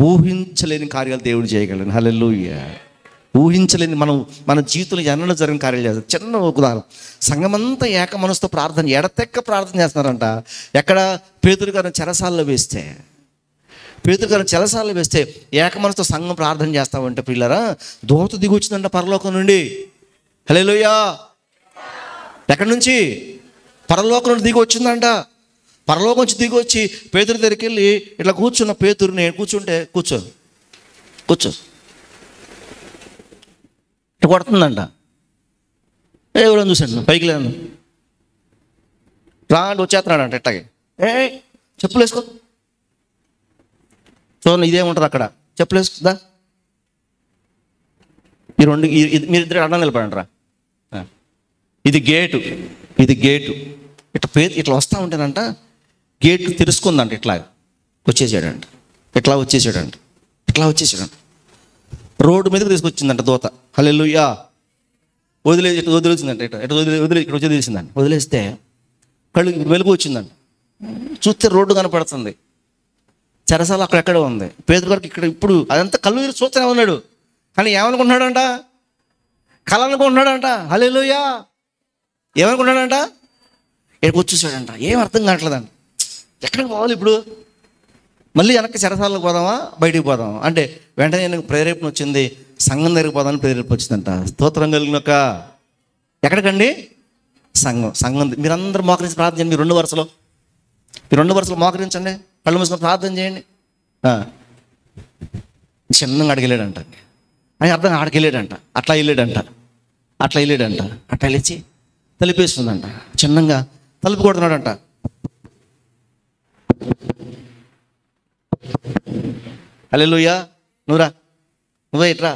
ఊహించలేని కార్యాలు దేవుడు చేయగలను. హల్లెలూయా. ఊహించలేని మన జీవితంలో ఎన్నడూ జరిగిన కార్యాలు చేస్తారు. చిన్న ఉదాహరణ, సంఘమంతా ఏక మనసుతో ప్రార్థన ఎడతెక్క ప్రార్థన చేస్తున్నారంట. ఎక్కడ? పేతురు గారిని చెరసాలలో వేస్తే ఏక మనసుతో సంఘం ప్రార్థన చేస్తామంటే పిల్లరా, దూత దిగి వచ్చిందంట పరలోకం నుండి. హల్లెలూయా. ఎక్కడి నుంచి? పరలోకం నుండి దిగి వచ్చిందంట. పరలోకం నుంచి దిగి వచ్చి పేతురు దగ్గరికి వెళ్ళి ఇట్లా కూర్చున్న పేతురుని కూర్చుంటే కూర్చో ఇట్లా కొడుతుందంట. ఎవరైనా చూసాడు? పైకి లేదు రాండి వచ్చేస్తున్నాడు అంట. ఇట్టాగే చెప్పులు వేసుకో. చూడండి ఇదేముంటుంది అక్కడ, చెప్పులు వేసుకుందా. మీరిద్దరు అడ్డం నిలబడండి రా. ఇది గేటు ఇట్లా వస్తూ ఉంటేనంట, గేట్ తెరుచుకుందంట. ఇట్లా వచ్చేసాడంట. రోడ్డు మీదకి తీసుకొచ్చిందంట దూత. హల్లెలూయా. వదిలేసిందంట. ఇక్కడ వదిలేసిందంట. వదిలేస్తే కళ్ళు వెలుగు వచ్చిందంట. చూస్తే రోడ్డు కనపడుతుంది. చెరసాల అక్కడెక్కడ ఉంది. పేతురు గారికి ఇక్కడ ఇప్పుడు అదంతా కళ్ళు తెరిచి చూస్తూనే ఉన్నాడు. కానీ ఏమనుకుంటున్నాడంట? కళ అనుకుంటున్నాడంట. హల్లెలూయా. ఏమనుకుంటున్నాడంట? ఇక్కడ కూర్చూసాడంట. ఏం అర్థం కావట్లేదంట. ఎక్కడికి పోవాలి ఇప్పుడు? మళ్ళీ వెనక్కి చెరసాలకు పోదామా, బయటికి పోదామా అంటే వెంటనే నాకు ప్రేరేపణ వచ్చింది. సంఘం దగ్గరికి పోదామని ప్రేరేపణ వచ్చిందంట. స్తోత్రం కలిగినొక్క. ఎక్కడికండి? సంఘం. మీరందరూ మోకరించి ప్రార్థన చేయండి. మీరు రెండు వరుసలు మోకరించండి. కళ్ళు మూసుకొని ప్రార్థన చేయండి. చిన్నగా అడిగెళ్ళాడంట. అని అర్థం ఆడికి వెళ్ళాడంట. అట్లా వెళ్ళిచ్చి తలిపేస్తుందంట. చిన్నగా తలుపు కొడుతున్నాడంట. హల్లెలూయా. నువ్వే ఇట్రా.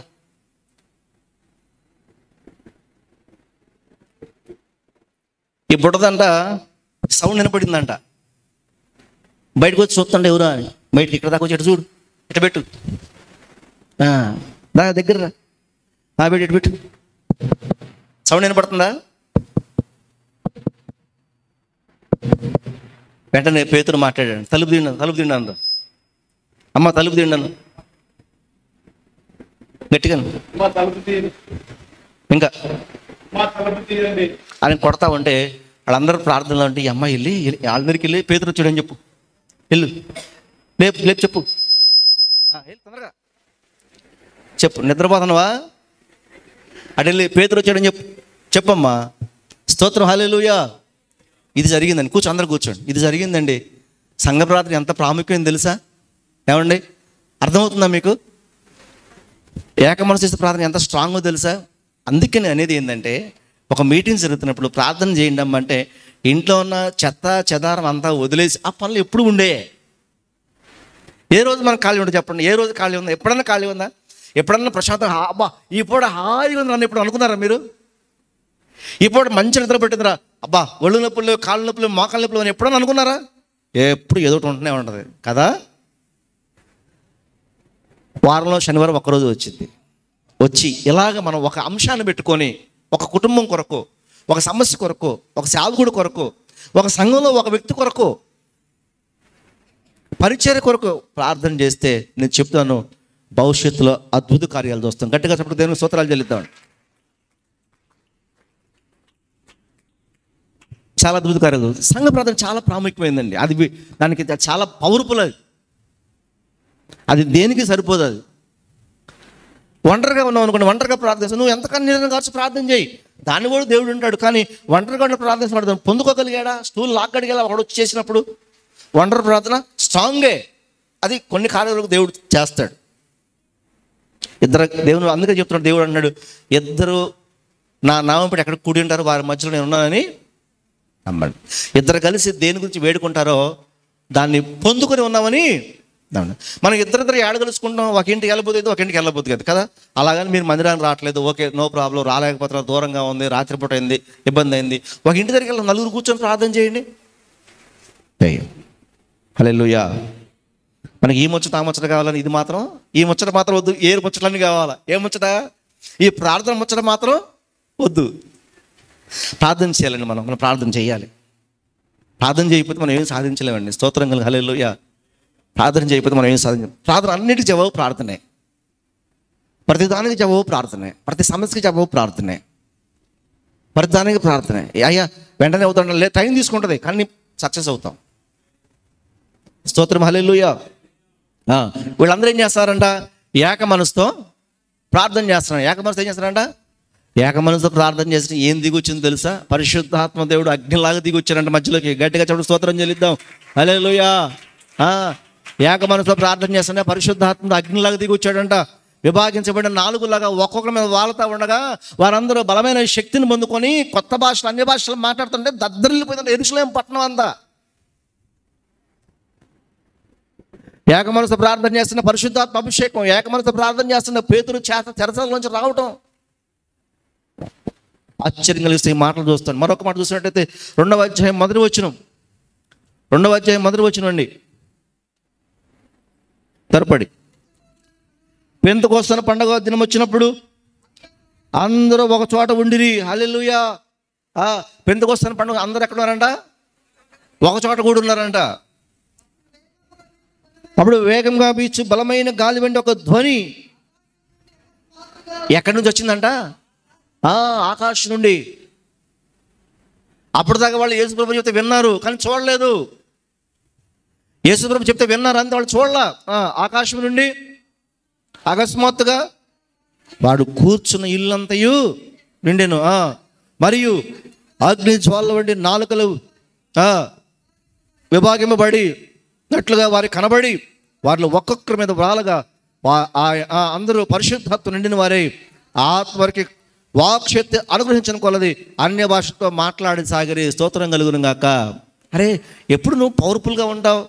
ఈ బుట్టదంట సౌండ్ వినపడిందంట. బయటకు వచ్చి చూస్తుంటే ఎవరా అని. బయటకి ఇక్కడ దాకా వచ్చి ఇటు చూడు, ఇటు పెట్టు, దగ్గర పెట్టు, ఇటు పెట్టు. సౌండ్ వినపడుతుందా? వెంటనే పేతురు మాట్లాడాడు. తలుపు తిండాను అమ్మ, తలుపు తిండాను గట్టిగా ఇంకా అని కొడతా ఉంటే వాళ్ళందరూ ప్రార్థనలో ఉంటే ఈ అమ్మాయి వెళ్ళి వాళ్ళందరికి వెళ్ళి పేతురు వచ్చాడని చెప్పు. వెళ్ళు, లేపు చెప్పు, తొందరగా చెప్పు. నిద్రపోతున్నావా? అటు వెళ్ళి పేతురు వచ్చాడని చెప్పమ్మా. స్తోత్రం. హల్లెలూయా. ఇది జరిగిందండి. అందరూ కూర్చోండి. ఇది జరిగిందండి. సంఘ ప్రార్థన ఎంత ప్రాముఖ్యం తెలుసా? ఏమండి, అర్థమవుతుందా మీకు? ఏక మనసు చేసే ప్రార్థన ఎంత స్ట్రాంగో తెలుసా? అందుకే నేను అనేది ఏంటంటే, ఒక మీటింగ్ జరుగుతున్నప్పుడు ప్రార్థన చేయండి అంటే ఇంట్లో ఉన్న చెత్త చెదారం అంతా వదిలేసి ఆ పనులు ఎప్పుడు ఉండే. ఏ రోజు మనకు ఖాళీ ఉంటుంది చెప్పండి? ఏ రోజు ఖాళీ ఉందా? ఎప్పుడన్నా ఖాళీ ఉందా? ఎప్పుడన్నా ప్రశాంతం అబ్బా ఈ పూట హాయిగా ఉంది నన్ను ఎప్పుడు అనుకున్నారా మీరు? ఈ పూట మంచి నిద్ర పెట్టిందిరా, అబ్బా ఒళ్ళు నొప్పులు, కాళ్ళు నొప్పులు, మోకాళ్ళ నొప్పులు అని ఎప్పుడన్నా అనుకున్నారా? ఎప్పుడు ఏదో ఒకటి ఉంటూనే ఉంటుంది కదా. వారంలో శనివారం ఒక్కరోజు వచ్చి ఇలాగ మనం ఒక అంశాన్ని పెట్టుకొని ఒక కుటుంబం కొరకు, ఒక సమస్య కొరకు, ఒక సేవకుడి కొరకు, ఒక సంఘంలో ఒక వ్యక్తి కొరకు, పరిచర్య కొరకు ప్రార్థన చేస్తే నేను చెప్తాను, భవిష్యత్తులో అద్భుత కార్యాలు చూస్తాం. గట్టిగా చెప్పడం దేవునికి స్తోత్రాలు చెల్లిద్దాం. చాలా అద్భుత కార్యాలు. సంఘ ప్రార్థన చాలా ప్రాముఖ్యమైందండి. దానికి చాలా పవర్ఫుల్. అది దేనికి సరిపోదు. అది ఒంటరిగా ఉన్నావు అనుకోండి, ఒంటరిగా ప్రార్థిస్తావు. నువ్వు ఎంతకన్నా నిజంగా కావచ్చు ప్రార్థన చేయి, దాన్ని కూడా దేవుడు ఉంటాడు. కానీ ఒంటరిగా ప్రార్థించబడతాను పొందుకోగలిగాడా? స్టూల్ లాక్కడిగేలా ఒకడు వచ్చి చేసినప్పుడు ఒంటరి ప్రార్థన స్ట్రాంగే. అది కొన్ని కార్యాలకు దేవుడు చేస్తాడు. దేవుడు అందుకే చెప్తున్నాడు. దేవుడు అన్నాడు, ఇద్దరు నా నామం పెట్టి ఎక్కడ కూడి ఉంటారో వారి మధ్యలో నేను ఉన్నానని నమ్మండి. ఇద్దరు కలిసి దేని గురించి వేడుకుంటారో దాన్ని పొందుకొని ఉన్నామని. మనం ఇద్దరిద్దరు ఏడ కలుసుకుంటాం, ఒక ఇంటికి వెళ్ళబోతుంది, ఒక ఇంటికి వెళ్ళబోతుంది కదా కదా. అలాగని మీరు మందిరానికి రావట్లేదు, ఓకే నో ప్రాబ్లం, రాలేకపోతున్నారు, దూరంగా ఉంది, రాత్రిపూట అయింది, ఇబ్బంది అయింది, ఒక ఇంటి దగ్గరికి వెళ్ళి నలుగురు కూర్చొని ప్రార్థన చేయండి. హల్లెలూయా. మనకి ఈ ముచ్చట ఆ ముచ్చట కావాలని ఇది మాత్రం, ఈ ముచ్చట మాత్రం వద్దు, ఏ ముచ్చట్లన్నీ కావాలా? ఏ ముచ్చట? ఈ ప్రార్థన ముచ్చట మాత్రం వద్దు. ప్రార్థన చేయాలండి. మనం ప్రార్థన చేయాలి. ప్రార్థన చేయకపోతే మనం ఏం సాధించలేమండి. స్తోత్రం కలిగి హల్లెలూయా. ప్రార్థన చేయకపోతే మనం ఏం సాధించాం? ప్రార్థన అన్నిటికీ జవాబు ప్రార్థనే. ప్రతి దానికి జవాబు ప్రార్థనే. ప్రతి సమస్యకి జవాబు ప్రార్థనే. ప్రతి దానికి ప్రార్థనే. అయ్యా వెంటనే అవుతాం లేదు, టైం తీసుకుంటుంది, కానీ సక్సెస్ అవుతాం. స్తోత్రం హల్లెలూయా. వీళ్ళందరూ ఏం చేస్తారంట? ఏక మనసుతో ప్రార్థన చేస్తున్నారు. ఏక మనసుతో ఏం చేస్తారంట? ఏక మనసుతో ప్రార్థన చేస్తే ఏం దిగొచ్చిందో తెలుసా? పరిశుద్ధాత్మ దేవుడు అగ్నిలాగా దిగొచ్చారంట మధ్యలోకి. గట్టిగా చెప్పడం స్తోత్రం చెల్లిద్దాం. హల్లెలూయా. ఏక మనసుతో ప్రార్థన చేస్తున్నా పరిశుద్ధాత్మ అగ్నిలాగా దిగొచ్చాడంట. విభాగించబడిన 4 ఒక్కొక్కరి మీద వాళ్తా ఉండగా వారందరూ బలమైన శక్తిని పొందుకొని కొత్త భాషలు, అన్య భాషలు మాట్లాడుతుంటే దద్దరిల్లిపోయిందంట యెరూషలేము పట్టణం అంతా. ఏక మనసుతో ప్రార్థన చేస్తున్న పరిశుద్ధాత్మ అభిషేకం, ఏక మనసుతో ప్రార్థన చేస్తున్న పేతురు చెరసాల నుంచి రావటం ఆశ్చర్యం కలిగిస్తే ఈ మాటలు చూస్తాను. మరొక మాట చూసినట్టయితే 2వ అధ్యాయం మొదటి వచనం అండి. తరపడి పెంతెకొస్తు పండగ దినం వచ్చినప్పుడు అందరూ ఒక చోట ఉండిరి. హల్లెలూయా. పెంతెకొస్తు పండుగ అందరూ ఎక్కడ ఉన్నారంట? ఒక చోట కూడా ఉన్నారంట. అప్పుడు వేగంగా వీచు బలమైన గాలి వెంట ఒక ధ్వని ఎక్కడి నుంచి వచ్చిందంట? ఆకాశం నుండి. అప్పుడు దాకా వాళ్ళు యేసుప్రభు చెప్తే విన్నారు, కానీ చూడలేదు. యేసుప్రభు చెప్తే విన్నారు అంతే, వాళ్ళు చూడలా. ఆకాశం నుండి అకస్మాత్తుగా వాడు కూర్చున్న ఇల్లంతయు నిండెను. మరియు అగ్ని జ్వాల వంటి నాలుకలు విభాగింపబడి నట్లుగా వారికి కనబడి వారిలో ఒక్కొక్కరి మీద వ్రాలగా అందరూ పరిశుద్ధాత్మ నిండిన వారే ఆత్మరికి వాక్శక్తి అనుగ్రహించిన కొలది అన్య భాషతో మాట్లాడి సాగరి. స్తోత్రం కలుగును గాక. అరే, ఎప్పుడు నువ్వు పవర్ఫుల్గా ఉంటావు?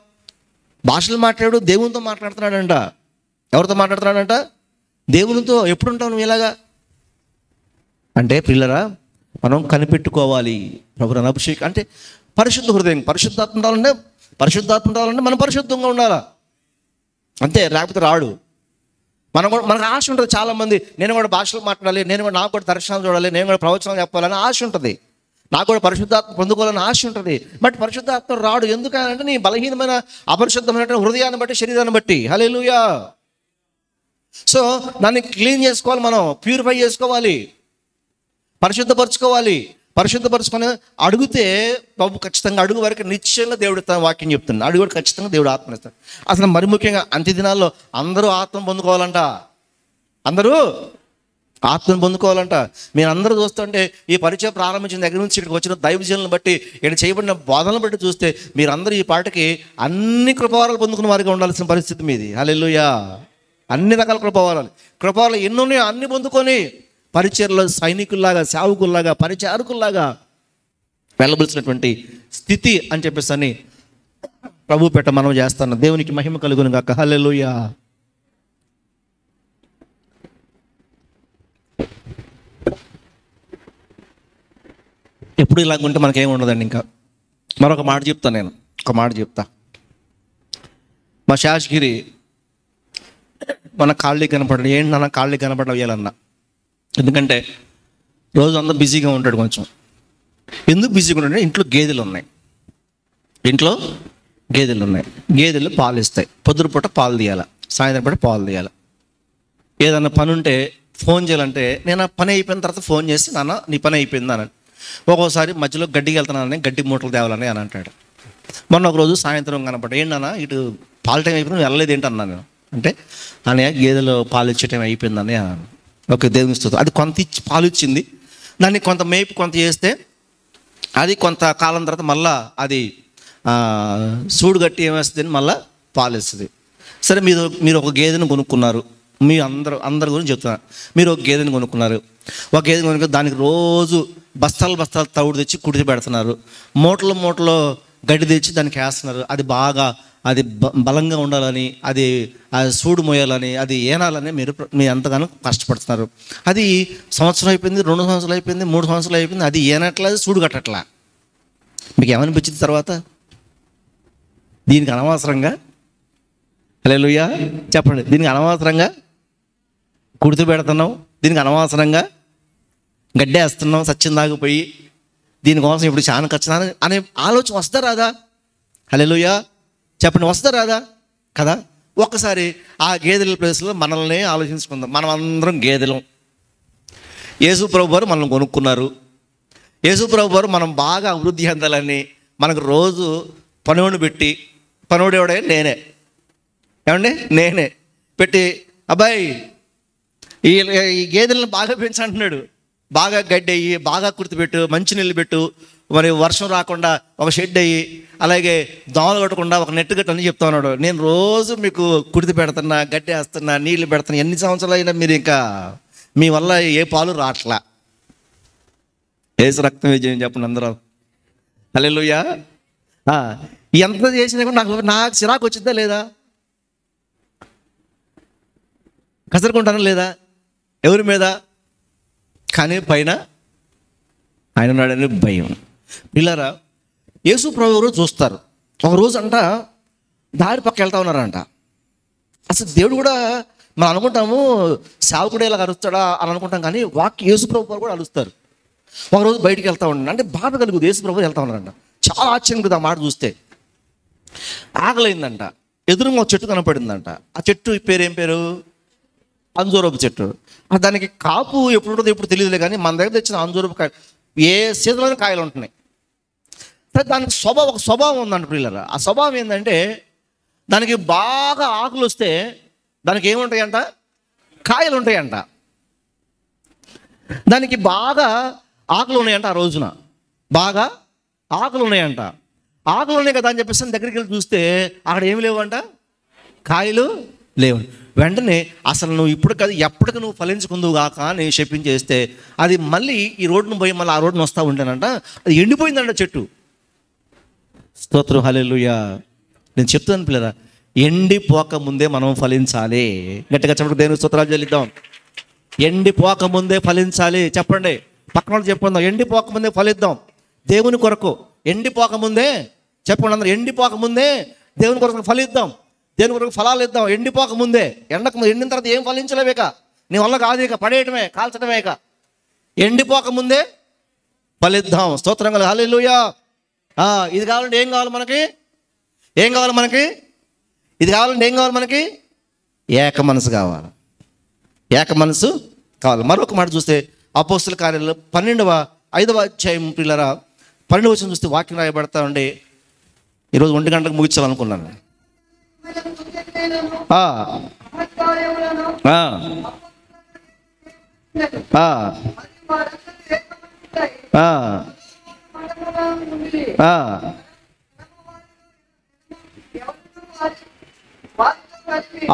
భాషలు మాట్లాడు, దేవునితో మాట్లాడుతున్నాడంట. ఎవరితో మాట్లాడుతున్నాడంట? దేవునితో. ఎప్పుడు ఉంటావు నువ్వు ఇలాగా? అంటే పిల్లరా, మనం కనిపెట్టుకోవాలి. ప్రభువుని అభిషేకం అంటే పరిశుద్ధ హృదయం. పరిశుద్ధాత్మ ఉండాలంటే మనం పరిశుద్ధంగా ఉండాలా అంతే, లేకపోతే రాడు. మనకు ఆశ ఉంటుంది. చాలామంది నేను కూడా భాషలు మాట్లాడాలి, నాకు కూడా దర్శనాలు చూడాలి, నేను కూడా ప్రవచనాలు చెప్పాలని ఆశ ఉంటుంది, నాకు కూడా పరిశుద్ధాత్మ పొందుకోవాలని ఆశ ఉంటుంది. బట్ పరిశుద్ధాత్మ రాడు. ఎందుకంటే నీ బలహీనమైన అపరిశుద్ధమైన హృదయాన్ని బట్టి, శరీరాన్ని బట్టి. హల్లెలూయా. సో దాన్ని క్లీన్ చేసుకోవాలి, మనం ప్యూరిఫై చేసుకోవాలి, పరిశుద్ధపరచుకోవాలి. పరిశుద్ధపరచుకొని అడిగితే బాబు ఖచ్చితంగా అడుగు వరకు నిశ్చయంగా దేవుడు తన వాక్యం చెప్తుంది. అడుగు వరకు ఖచ్చితంగా దేవుడు ఆత్మనిస్తాడు. అసలు మరి ముఖ్యంగా అంత్య దినాల్లో అందరూ ఆత్మ పొందుకోవాలంట. అందరూ ఆత్మను పొందుకోవాలంట. మీరు అందరూ చూస్తుంటే ఈ పరిచయం ప్రారంభించిన దగ్గర నుంచి ఇక్కడికి వచ్చిన దైవజనులను బట్టి, ఇక్కడ చేయబడిన బోధనలు బట్టి చూస్తే మీరందరూ ఈ పాటకి అన్ని కృపావరాలు పొందుకున్న వారిగా ఉండాల్సిన పరిస్థితి మీది. హల్లెలూయా. అన్ని రకాల కృపావరాలు ఎన్ని ఉన్నాయో అన్ని పొందుకొని పరిచర్లో సైనికుల్లాగా, సేవకుల్లాగా, పరిచారకుల్లాగా వెళ్ళవలసినటువంటి స్థితి అని చెప్పేసి అని ప్రభు పెట్ట మనం చేస్తాను. దేవునికి మహిమ కలుగును గాక. హల్లెలూయా. ఎప్పుడు ఇలాగుంటే మనకేమి ఉండదండి. ఇంకా మరొక మాట చెప్తా, నేను ఒక మాట చెప్తా. మా శాసగిరి మన కాళ్ళకి కనపడడు. ఏంటన్నా కాళ్ళకి కనపడవేయాలన్నా, ఎందుకంటే రోజు అంతా బిజీగా ఉంటాడు. కొంచెం ఎందుకు బిజీగా ఉంటాడు? ఇంట్లో గేదెలు ఉన్నాయి. గేదెలు పాలు ఇస్తాయి. పొద్దున పూట పాలు తీయాలి, సాయంత్రం పూట పాలు తీయాలి. ఏదన్నా పని ఉంటే ఫోన్ చేయాలంటే నేను ఆ పని అయిపోయిన తర్వాత ఫోన్ చేసి, నాన్న నీ పని అయిపోయింది అని. ఒక్కోసారి మధ్యలో గడ్డికి వెళ్తున్నానని, గడ్డి మూటలు తేవాలని అని అంటాడు. మొన్న ఒకరోజు సాయంత్రం కనపడ్డా, ఏంటన్నా ఇటు పాలు టైం అయిపోయింది, నువ్వు వెళ్ళలేదు ఏంటన్నా నేను అంటే, అన్నయ్య గేదెలు పాలు ఇచ్చే టైం అయిపోయిందని అన్నాను. ఓకే, దేవుని స్తుతి. అది కొంత ఇచ్చి పాలు ఇచ్చింది, దాన్ని కొంత మేపు కొంత చేస్తే అది కొంత కాలం తర్వాత మళ్ళా అది సూడు గట్టి ఏమేస్తుంది, మళ్ళీ పాలు ఇస్తుంది. సరే, మీరు ఒక గేదెను కొనుక్కున్నారు. మీ అందరి గురించి చెప్తున్నారు. మీరు ఒక గేదెని కొనుక్కున్నారు. ఒక గేదెని కొనుక్కు దానికి రోజు బస్తాలు తవుడు తెచ్చి కుడితి పెడుతున్నారు. మూటలో గడ్డి తెచ్చి దానికి వేస్తున్నారు. అది బాగా బలంగా ఉండాలని, అది సూడు మోయాలని, అది ఏనాలని మీరు ఎంతగానో కష్టపడుతున్నారు. అది సంవత్సరం అయిపోయింది, 2 సంవత్సరాలు అయిపోయింది, 3 సంవత్సరాలు అయిపోయింది, అది ఏనట్లేదు, సూడు కట్టట్లా. మీకు ఏమనిపించింది తర్వాత? దీనికి అనవసరంగా, హల్లెలూయా చెప్పండి, దీనికి అనవసరంగా కుడితి పెడుతున్నాం, దీనికి అనవసరంగా గడ్డేస్తున్నాం, సచ్చిందాగిపోయి దీనికోసం ఇప్పుడు చాలా ఖర్చు అనే ఆలోచన వస్తా రాదా? హల్లెలూయా చెప్పండి, వస్తా రాదా? కదా. ఒక్కసారి ఆ గేదెల ప్లేస్లో మనల్ని ఆలోచించుకుందాం. మనం అందరం గేదెలం. యేసు ప్రభు వారు మనల్ని కొనుక్కున్నారు. యేసు ప్రభు వారు మనం బాగా అభివృద్ధి చెందాలని మనకు రోజు పనివాడిని పెట్టి, పనివాడు ఎవడే? నేనే పెట్టి, అబ్బాయి ఈ గేదెలను బాగా పెంచంటున్నాడు. బాగా గడ్డి అయ్యి, బాగా కుర్తిపెట్టు, మంచినీళ్ళు పెట్టు, మరి వర్షం రాకుండా ఒక షెడ్ అయ్యి, అలాగే దోమలు కట్టకుండా ఒక నెట్ కట్టు అని చెప్తా ఉన్నాడు. నేను రోజు మీకు కుడితి పెడుతున్నా, గడ్డి వేస్తున్నా, నీళ్లు పెడుతున్నా. ఎన్ని సంవత్సరాలు అయినా మీరు ఇంకా మీ వల్ల ఏ పాలు రాట్లా. ఏసు రక్తం విజయం చెప్పండి అందరూ. హల్లెలూయా. ఎంత చేసినా కూడా నాకు చిరాకు వచ్చిందా లేదా? కసరుకుంటానా లేదా? ఎవరి మీద? కానీ పైన ఆయన ఉన్నాడని భయం. పిల్లరా, యేసు ప్రభువు చూస్తారు. ఒకరోజు అంట దారి పక్క వెళ్తా ఉన్నారంట. అసలు దేవుడు కూడా మనం అనుకుంటాము సేవకుడు ఇలా అరుస్తాడా అని అనుకుంటాం, కానీ యేసు ప్రభు కూడా అరుస్తారు. ఒకరోజు బయటికి వెళ్తా ఉన్నాడు. అంటే బాధ కలుగుతుంది. యేసు ప్రభు వెళ్తా ఉన్నారంట. చాలా ఆశ్చర్యం కదా ఆ మాట చూస్తే. ఆకలైందంట. ఎదురుగా ఒక చెట్టు కనపడిందంట. ఆ చెట్టు పేరు ఏం పేరు? అంజూరపు చెట్టు. దానికి కాపు ఎప్పుడు ఉంటుందో ఎప్పుడు తెలియదులే, కానీ మన దగ్గర తెచ్చిన అంజూరపు కాయ ఏ సీజన్లోనే కాయలు ఉంటున్నాయి. సరే, దానికి ఒక స్వభావం ఉందంట పిల్లరా. ఆ స్వభావం ఏంటంటే దానికి బాగా ఆకులు వస్తే దానికి ఏముంటాయంట? కాయలు ఉంటాయంట. దానికి బాగా ఆకులు ఉన్నాయంట. ఆ రోజున బాగా ఆకులు ఉన్నాయంట. ఆకులు ఉన్నాయి కదా అని చెప్పేసి దగ్గరికి వెళ్ళి చూస్తే అక్కడ ఏమి లేవంట, కాయలు లేవు. వెంటనే అసలు నువ్వు ఇప్పుడు కదా ఎప్పటికి నువ్వు ఫలించుకుందువు కాక నేను చెప్పించేస్తే అది మళ్ళీ ఈ రోడ్డును పోయి మళ్ళీ ఆ రోడ్డును వస్తూ ఉంటానంట. అది ఎండిపోయిందంట చెట్టు. స్తోత్రం, హల్లెలూయా. నేను చెప్తాను పిల్లరా, ఎండిపోక ముందే మనం ఫలించాలి. గట్టిగా చెప్పండి, దేవునికి స్తోత్రాలు చెల్లిద్దాం. ఎండిపోక ముందే ఫలించాలి. చెప్పండి, పక్కన వాళ్ళు చెప్పుకుందాం, ఎండిపోక ముందే ఫలిద్దాం దేవుని కొరకు. ఎండిపోక ముందే చెప్పండి అందరూ, ఎండిపోక ముందే దేవుని కొరకు ఫలిద్దాం, దేవుని కొరకు ఫలాలు ఇద్దాం. ఎండిపోక ముందే. ఎండిన తర్వాత ఏం ఫలించలేవేక, నీ వల్ల కాదు, ఇక పడేయటమే, కాల్చడమే. ఇక ఎండిపోక ముందే ఫలిద్దాం. స్తోత్రం కల, హల్లెలూయా. ఇది కావాలంటే ఏం కావాలి మనకి? ఏం కావాలి మనకి? ఇది కావాలంటే ఏం కావాలి మనకి? ఏక మనసు కావాలి. ఏక మనసు కావాలి. మరొక మాట చూస్తే అపోస్తల కార్యాలు 5వ అధ్యాయం పిల్లరా 12వ వచనం చూస్తే వాక్యం రాయబడతా ఉండి, ఈరోజు 1 గంటలకు ముగించాలనుకున్నాను.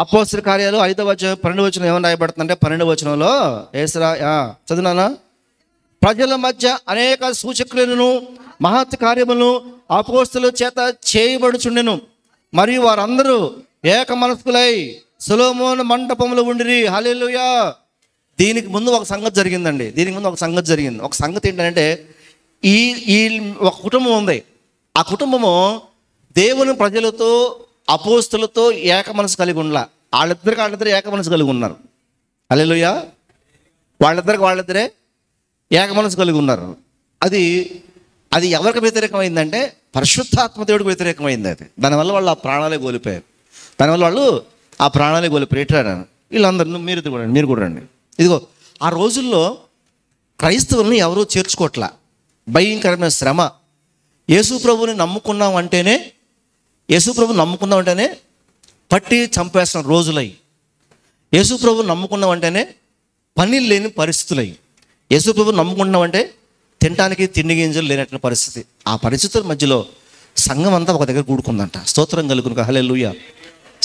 అపోస్తల కార్యాలు 5వ అధ్యాయం 12వ వచనం ఏమని రాయబడుతుందంటే 12వ వచనంలో చదువునానా, ప్రజల మధ్య అనేక సూచకులను మహత్ కార్యములను అపోస్తలుల చేత చేయబడుచుండెను. మరియు వారందరూ ఏక మనస్కులై సొలొమోను మంటపంలో ఉండిరి. హల్లెలూయా. దీనికి ముందు ఒక సంగతి జరిగిందండి. ఒక సంగతి ఏంటంటే ఈ ఒక కుటుంబం ఉంది. ఆ కుటుంబము దేవుని ప్రజలతో అపోస్తలులతో ఏక మనసు కలిగి ఉండలా. వాళ్ళిద్దరు ఏక మనసు కలిగి ఉన్నారు. హల్లెలూయా. వాళ్ళిద్దరే ఏక మనసు కలిగి ఉన్నారు. అది ఎవరికి వ్యతిరేకమైందంటే పరిశుద్ధాత్మ దేవుడికి వ్యతిరేకమైంది. అది దానివల్ల వాళ్ళు ఆ ప్రాణాలే కోల్పోయారు. వీళ్ళందరూ మీరు కూడా రండి. ఇదిగో ఆ రోజుల్లో క్రైస్తవుల్ని ఎవరూ చేర్చుకోవట్లా. భయంకరమైన శ్రమ. యేసు ప్రభువుని నమ్ముకున్నాం అంటేనే పట్టి చంపేస్తున్న రోజులై. యేసు ప్రభువుని నమ్ముకున్నాం అంటేనే పని లేని పరిస్థితులై. యేసు ప్రభువుని నమ్ముకున్నాం అంటే తినడానికి తిండి గింజలు లేనటువంటి పరిస్థితి. ఆ పరిస్థితుల మధ్యలో సంఘం అంతా ఒక దగ్గర కూడుకుందంట. స్తోత్రం కలుగును, హల్లెలూయా.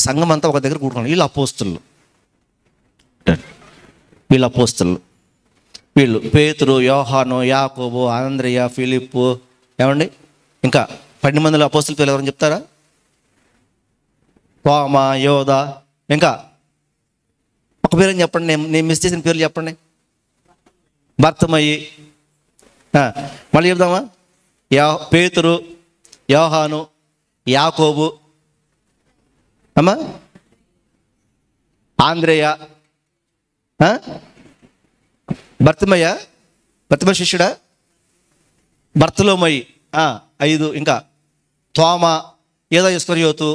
సంఘం అంతా ఒక దగ్గర కూడుకున్నారు. వీళ్ళు అపోస్తలు. వీళ్ళు పేతురు, యోహాను, యాకోబు, ఆంద్రయ, ఫిలిప్పు, ఏమండి ఇంకా 12 మందిలో అపోస్తల పేర్లు ఎవరైనా చెప్తారా? తోమా, యోధ, ఇంకా ఒక పేరు చెప్పండి. నేను మిస్ చేసిన పేర్లు చెప్పండి. బర్తమయి, మళ్ళీ చెప్దామా? పేతురు, యోహాను, యాకోబు, అమ్మా ఆంద్రేయ, బర్తమయ్య శిష్యుడా, బర్తలోమయి 5, ఇంకా తోమా, యూదా ఇస్కరియోతు,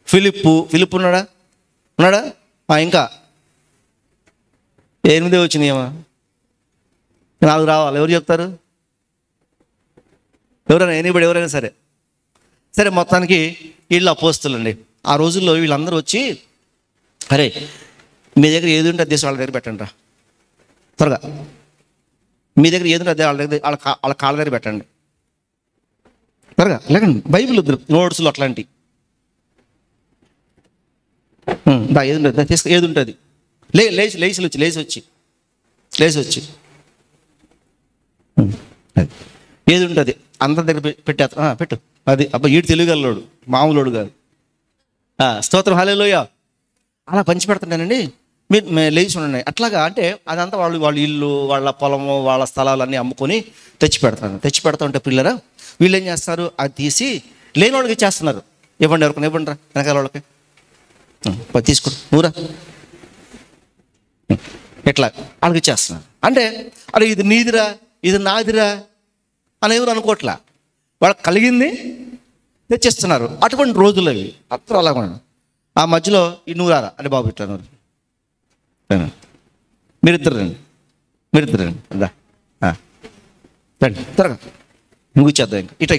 ఫిలిప్పు ఉన్నాడా? ఇంకా 8 వచ్చినాయేమా? 4 రావాలి. ఎవరు చెప్తారు? ఎవరైనా సరే మొత్తానికి వీళ్ళు అపోస్తలుండి. ఆ రోజుల్లో వీళ్ళందరూ వచ్చి, అరే మీ దగ్గర ఏది ఉంటే అదే వాళ్ళ దగ్గర పెట్టండి రా, త్వరగా మీ దగ్గర ఏది ఉంటే అదే వాళ్ళ కాళ్ళ దగ్గర పెట్టండి, త్వరగా లేకండి. బైబిల్ నోట్స్లు అట్లాంటివి ఏది ఉంటుంది తీసుకు, ఏది ఉంటుంది లేచి వచ్చి ఏది ఉంటుంది అందరి దగ్గర పెట్టు. అది అబ్బా ఈడు తెలుగులోడు, మామూలుడు కాదు. స్తోత్రం, హల్లెలూయా. అలా పంచి పెడుతుంటానండి. మీరు లేచి ఉండండి. అట్లాగా అంటే అదంతా వాళ్ళ ఇల్లు, వాళ్ళ పొలము, వాళ్ళ స్థలాలన్నీ అమ్ముకొని తెచ్చి పెడతా ఉంటే పిల్లరా వీళ్ళు ఏం చేస్తారు, అది తీసి లేని వాళ్ళకి ఇచ్చేస్తున్నారు. ఇవ్వండి రా వెనకాల వాళ్ళకి, తీసుకోండి నూరా, ఎట్లా వాళ్ళకి ఇచ్చేస్తున్నారు. అంటే అరే ఇది నీదిరా, ఇది నాదిరా అని ఎవరు అనుకోవట్లా. వాళ్ళకి కలిగింది తెచ్చిస్తున్నారు. అటువంటి రోజులు అవి. అത്ര అలాగ ఆ మధ్యలో ఈ నువ్వు రారా అంటే బాబు ఇట్లా మీరిద్దరు రండి రా రండి త్వరగా ముగిచ్చేద్దాం ఇంకా ఇట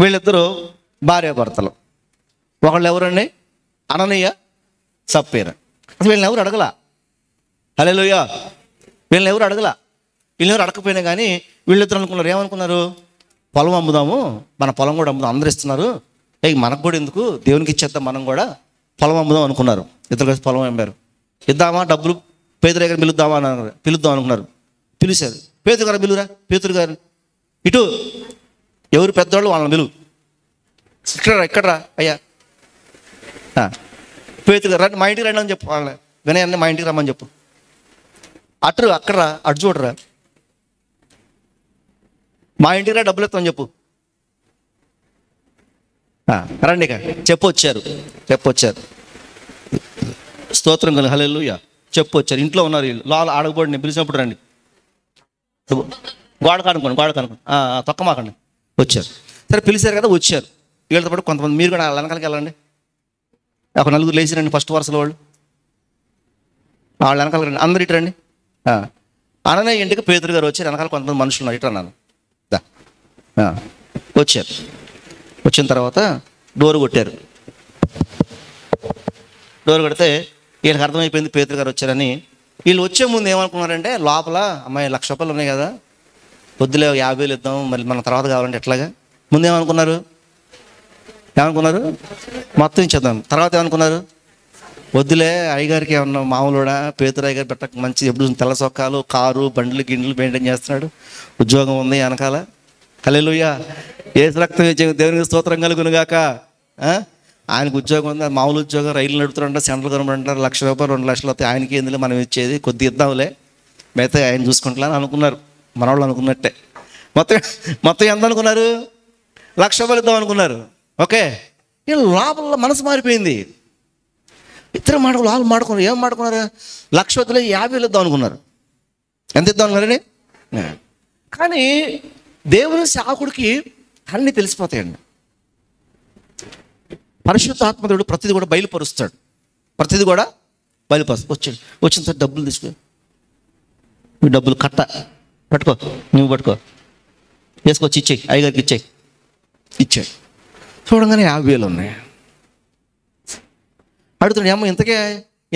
వీళ్ళిద్దరూ భార్యాభర్తలు. ఒకళ్ళు ఎవరండి? అననీయ సప్పీరా. అసలు వీళ్ళని ఎవరు అడగలా. హల్లెలూయా. వీళ్ళని ఎవరు అడగలా. వీళ్ళని ఎవరు అడగకపోయినా కానీ వీళ్ళిద్దరు అనుకున్నారు, ఏమనుకున్నారు? పొలం అమ్ముదాము, మన పొలం కూడా అమ్ముదాం, అందరు ఇస్తున్నారు, మనకు కూడా ఎందుకు, దేవునికి ఇచ్చేద్దాం, మనం కూడా పొలం అమ్ముదాం అనుకున్నారు. ఇద్దరు కలిసి పొలం అమ్మారు. ఇద్దామా డబ్బులు, పేతురు గారు పిలుద్దాం అనుకున్నారు. పిలిచారు. పేతురు గారు పిలువురా, పేతురు గారు ఇటు, ఎవరు పెద్దవాళ్ళు వాళ్ళని పిలువు, ఇక్కడరా అయ్యా, పేతురు గారు రండి, మా ఇంటికి రండి అని చెప్పు, వాళ్ళని వినయన్ని మా ఇంటికి రమ్మని చెప్పు. అక్కడరా అటు చూడరా, మా ఇంటికి రా, డబ్బులు ఎత్తామని చెప్పు. రండి ఇక చెప్పొచ్చారు. స్తోత్రం కలిగి హల్లెలూయా. చెప్పొచ్చారు. ఇంట్లో ఉన్నారు వీళ్ళు. లోపల ఆడకపోండి, నేను పిలిచినప్పుడు రండి, గోడ కనుక్కోండి తొక్కమాకండి. వచ్చారు. సరే పిలిచారు కదా, వచ్చారు. వీళ్ళతో పాటు కొంతమంది మీరు కూడా వెనకాలకి వెళ్ళండి. ఒక నలుగురు లేచిరండి, ఫస్ట్ వరుసలో వాళ్ళు వెనకాలకి రండి, అందరు ఇటు రండి. అననయ్య ఇంటికి పేతురు గారు వచ్చారు. వెనకాల కొంతమంది మనుషులు ఉన్నారు, ఇటు అన్నాను. వచ్చారు. వచ్చిన తర్వాత డోరు కొట్టారు. డోరు కొడితే వీళ్ళకి అర్థమైపోయింది పేతురు గారు వచ్చారని. వీళ్ళు వచ్చే ముందు ఏమనుకున్నారంటే, లోపల అమ్మాయి 1,00,000 రూపాయలు ఉన్నాయి కదా, వద్దులే 50,000 ఇద్దాం, మరి మన తర్వాత కావాలంటే ఎట్లాగా. ముందు ఏమనుకున్నారు? మొత్తం ఇచ్చేద్దాం. తర్వాత ఏమనుకున్నారు? వద్దులే, అయ్యగారికి ఏమన్నా మామూలుడా, పేతురు అయ్యగారు పెట్టక మంచి, ఎప్పుడు తెల్ల చొక్కాలు, కారు, బండ్లు గిండ్లు మెయింటైన్ చేస్తున్నాడు, ఉద్యోగం ఉంది వెనకాల. హల్లెలూయా. యేసు రక్తం దేవునికి స్తోత్రం కలుగునుగాక. ఆయనకు ఉద్యోగం ఉంది, మామూలు ఉద్యోగం, రైలు నడుపుతారంట, సెంట్రల్ గవర్నమెంట్ అంటారు, 1,00,000 రూపాయలు 2,00,000 వస్తాయి, ఆయనకి ఎందులో మనం ఇచ్చేది, కొద్ది ఇద్దాంలే, మిగతా ఆయన చూసుకుంటా అని అనుకున్నారు. మనవాళ్ళు అనుకున్నట్టే. మొత్తం ఎంత అనుకున్నారు? 1,00,000 రూపాయలు ఇద్దాం అనుకున్నారు. ఓకే. వీళ్ళు లోపల మనసు మారిపోయింది. ఇద్దరు వాళ్ళు మాడుకున్నారు. ఏం మాడుకున్నారు? 1,00,000 వద్దులే, 50,000 ఇద్దాం అనుకున్నారు. ఎంత ఇద్దాం అనుకున్నారని. కానీ దేవుని సేవకుడికి అన్నీ తెలిసిపోతాయండి. పరిశుద్ధాత్మదేవుడు ప్రతిదీ కూడా బయలుపరుస్తాడు. వచ్చిన తర్వాత డబ్బులు తీసుకో, డబ్బులు పట్టుకో, నువ్వు పట్టుకో, వేసుకొచ్చి ఇచ్చేయి, అయ్యగారికి ఇచ్చాయి. చూడంగానే 50,000 ఉన్నాయి. అడుగుతాడు, అమ్మ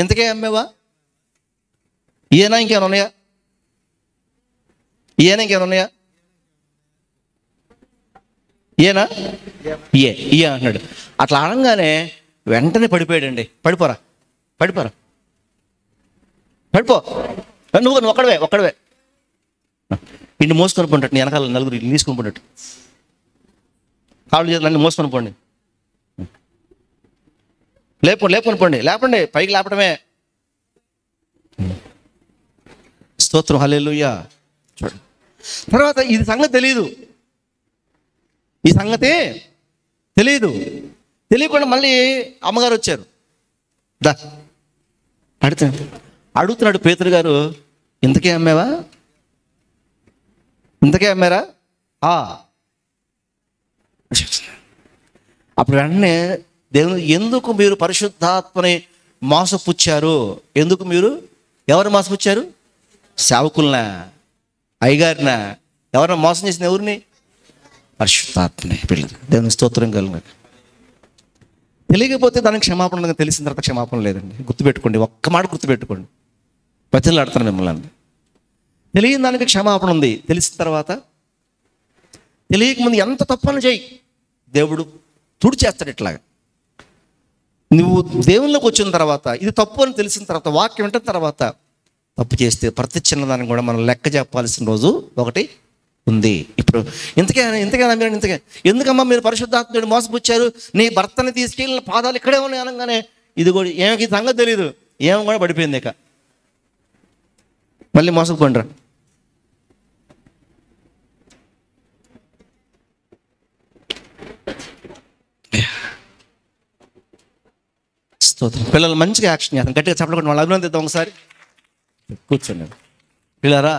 ఇంతకే అమ్మేవా? ఈయన ఇంకేమైనా ఉన్నాయా? ఈయన అంటున్నాడు. అట్లా అనగానే వెంటనే పడిపోయాడండి. పడిపో, నువ్వు ఒక్కడవే ఇన్ని మోసుకొని పోండి, నీ వెనకాల నలుగురు ఇల్లు తీసుకొని పోండి, కాళ్ళు చేతులు అన్నీ మోసుకొని పోండి, లేపండి, పైకి లేపడమే. స్తోత్రం హల్లెలూయా. చూడండి, తర్వాత ఈ సంగతి తెలియకుండా మళ్ళీ అమ్మగారు వచ్చారు. అడుగుతున్నాడు పేతురు గారు, ఇంతకే అమ్మారా? అప్పుడు వెంటనే దేవుని, ఎందుకు మీరు పరిశుద్ధాత్మని మోసపుచ్చారు? ఎందుకు మీరు ఎవరు మోసపుచ్చారు? సేవకులనా, అయ్యగారినా? ఎవరన్నా మోసం చేసిన ఎవరిని? పరిశుద్ధాత్మని. దేవుని స్తోత్రం కలుగు. తెలియకపోతే దానికి క్షమాపణ ఉందని తెలిసిన తర్వాత క్షమాపణ లేదండి. గుర్తుపెట్టుకోండి, ఒక్క మాట గుర్తుపెట్టుకోండి. ప్రజలు ఆడుతాను మిమ్మల్ని. తెలియని దానికి క్షమాపణ ఉంది, తెలిసిన తర్వాత. తెలియకముందు ఎంత తప్పని చేయి, దేవుడు తుడిచేస్తాడు. ఇట్లాగా నువ్వు దేవుళ్ళకి వచ్చిన తర్వాత, ఇది తప్పు అని తెలిసిన తర్వాత, వాక్యం వింటున్న తర్వాత తప్పు చేస్తే ప్రతి చిన్నదాన్ని కూడా మనం లెక్క చెప్పాల్సిన రోజు ఒకటి ఉంది. ఇప్పుడు ఎందుకమ్మా మీరు పరిశుద్ధాత్ముడు మోసపుచ్చారు, నీ భర్తని తీసుకెళ్ళిన పాదాలు ఇక్కడే ఉన్నాయి అనగానే, ఇది కూడా ఏమకి సంగతి తెలియదు, ఏమో కూడా పడిపోయింది. ఇక మళ్ళీ మోసపోండిరా. స్తోత్రం. పిల్లలు మంచిగా యాక్షన్ చేస్తాం, గట్టిగా చెప్పకుండా వాళ్ళు అభినందిద్దాం ఒకసారి. కూర్చోండి. పిల్లరా,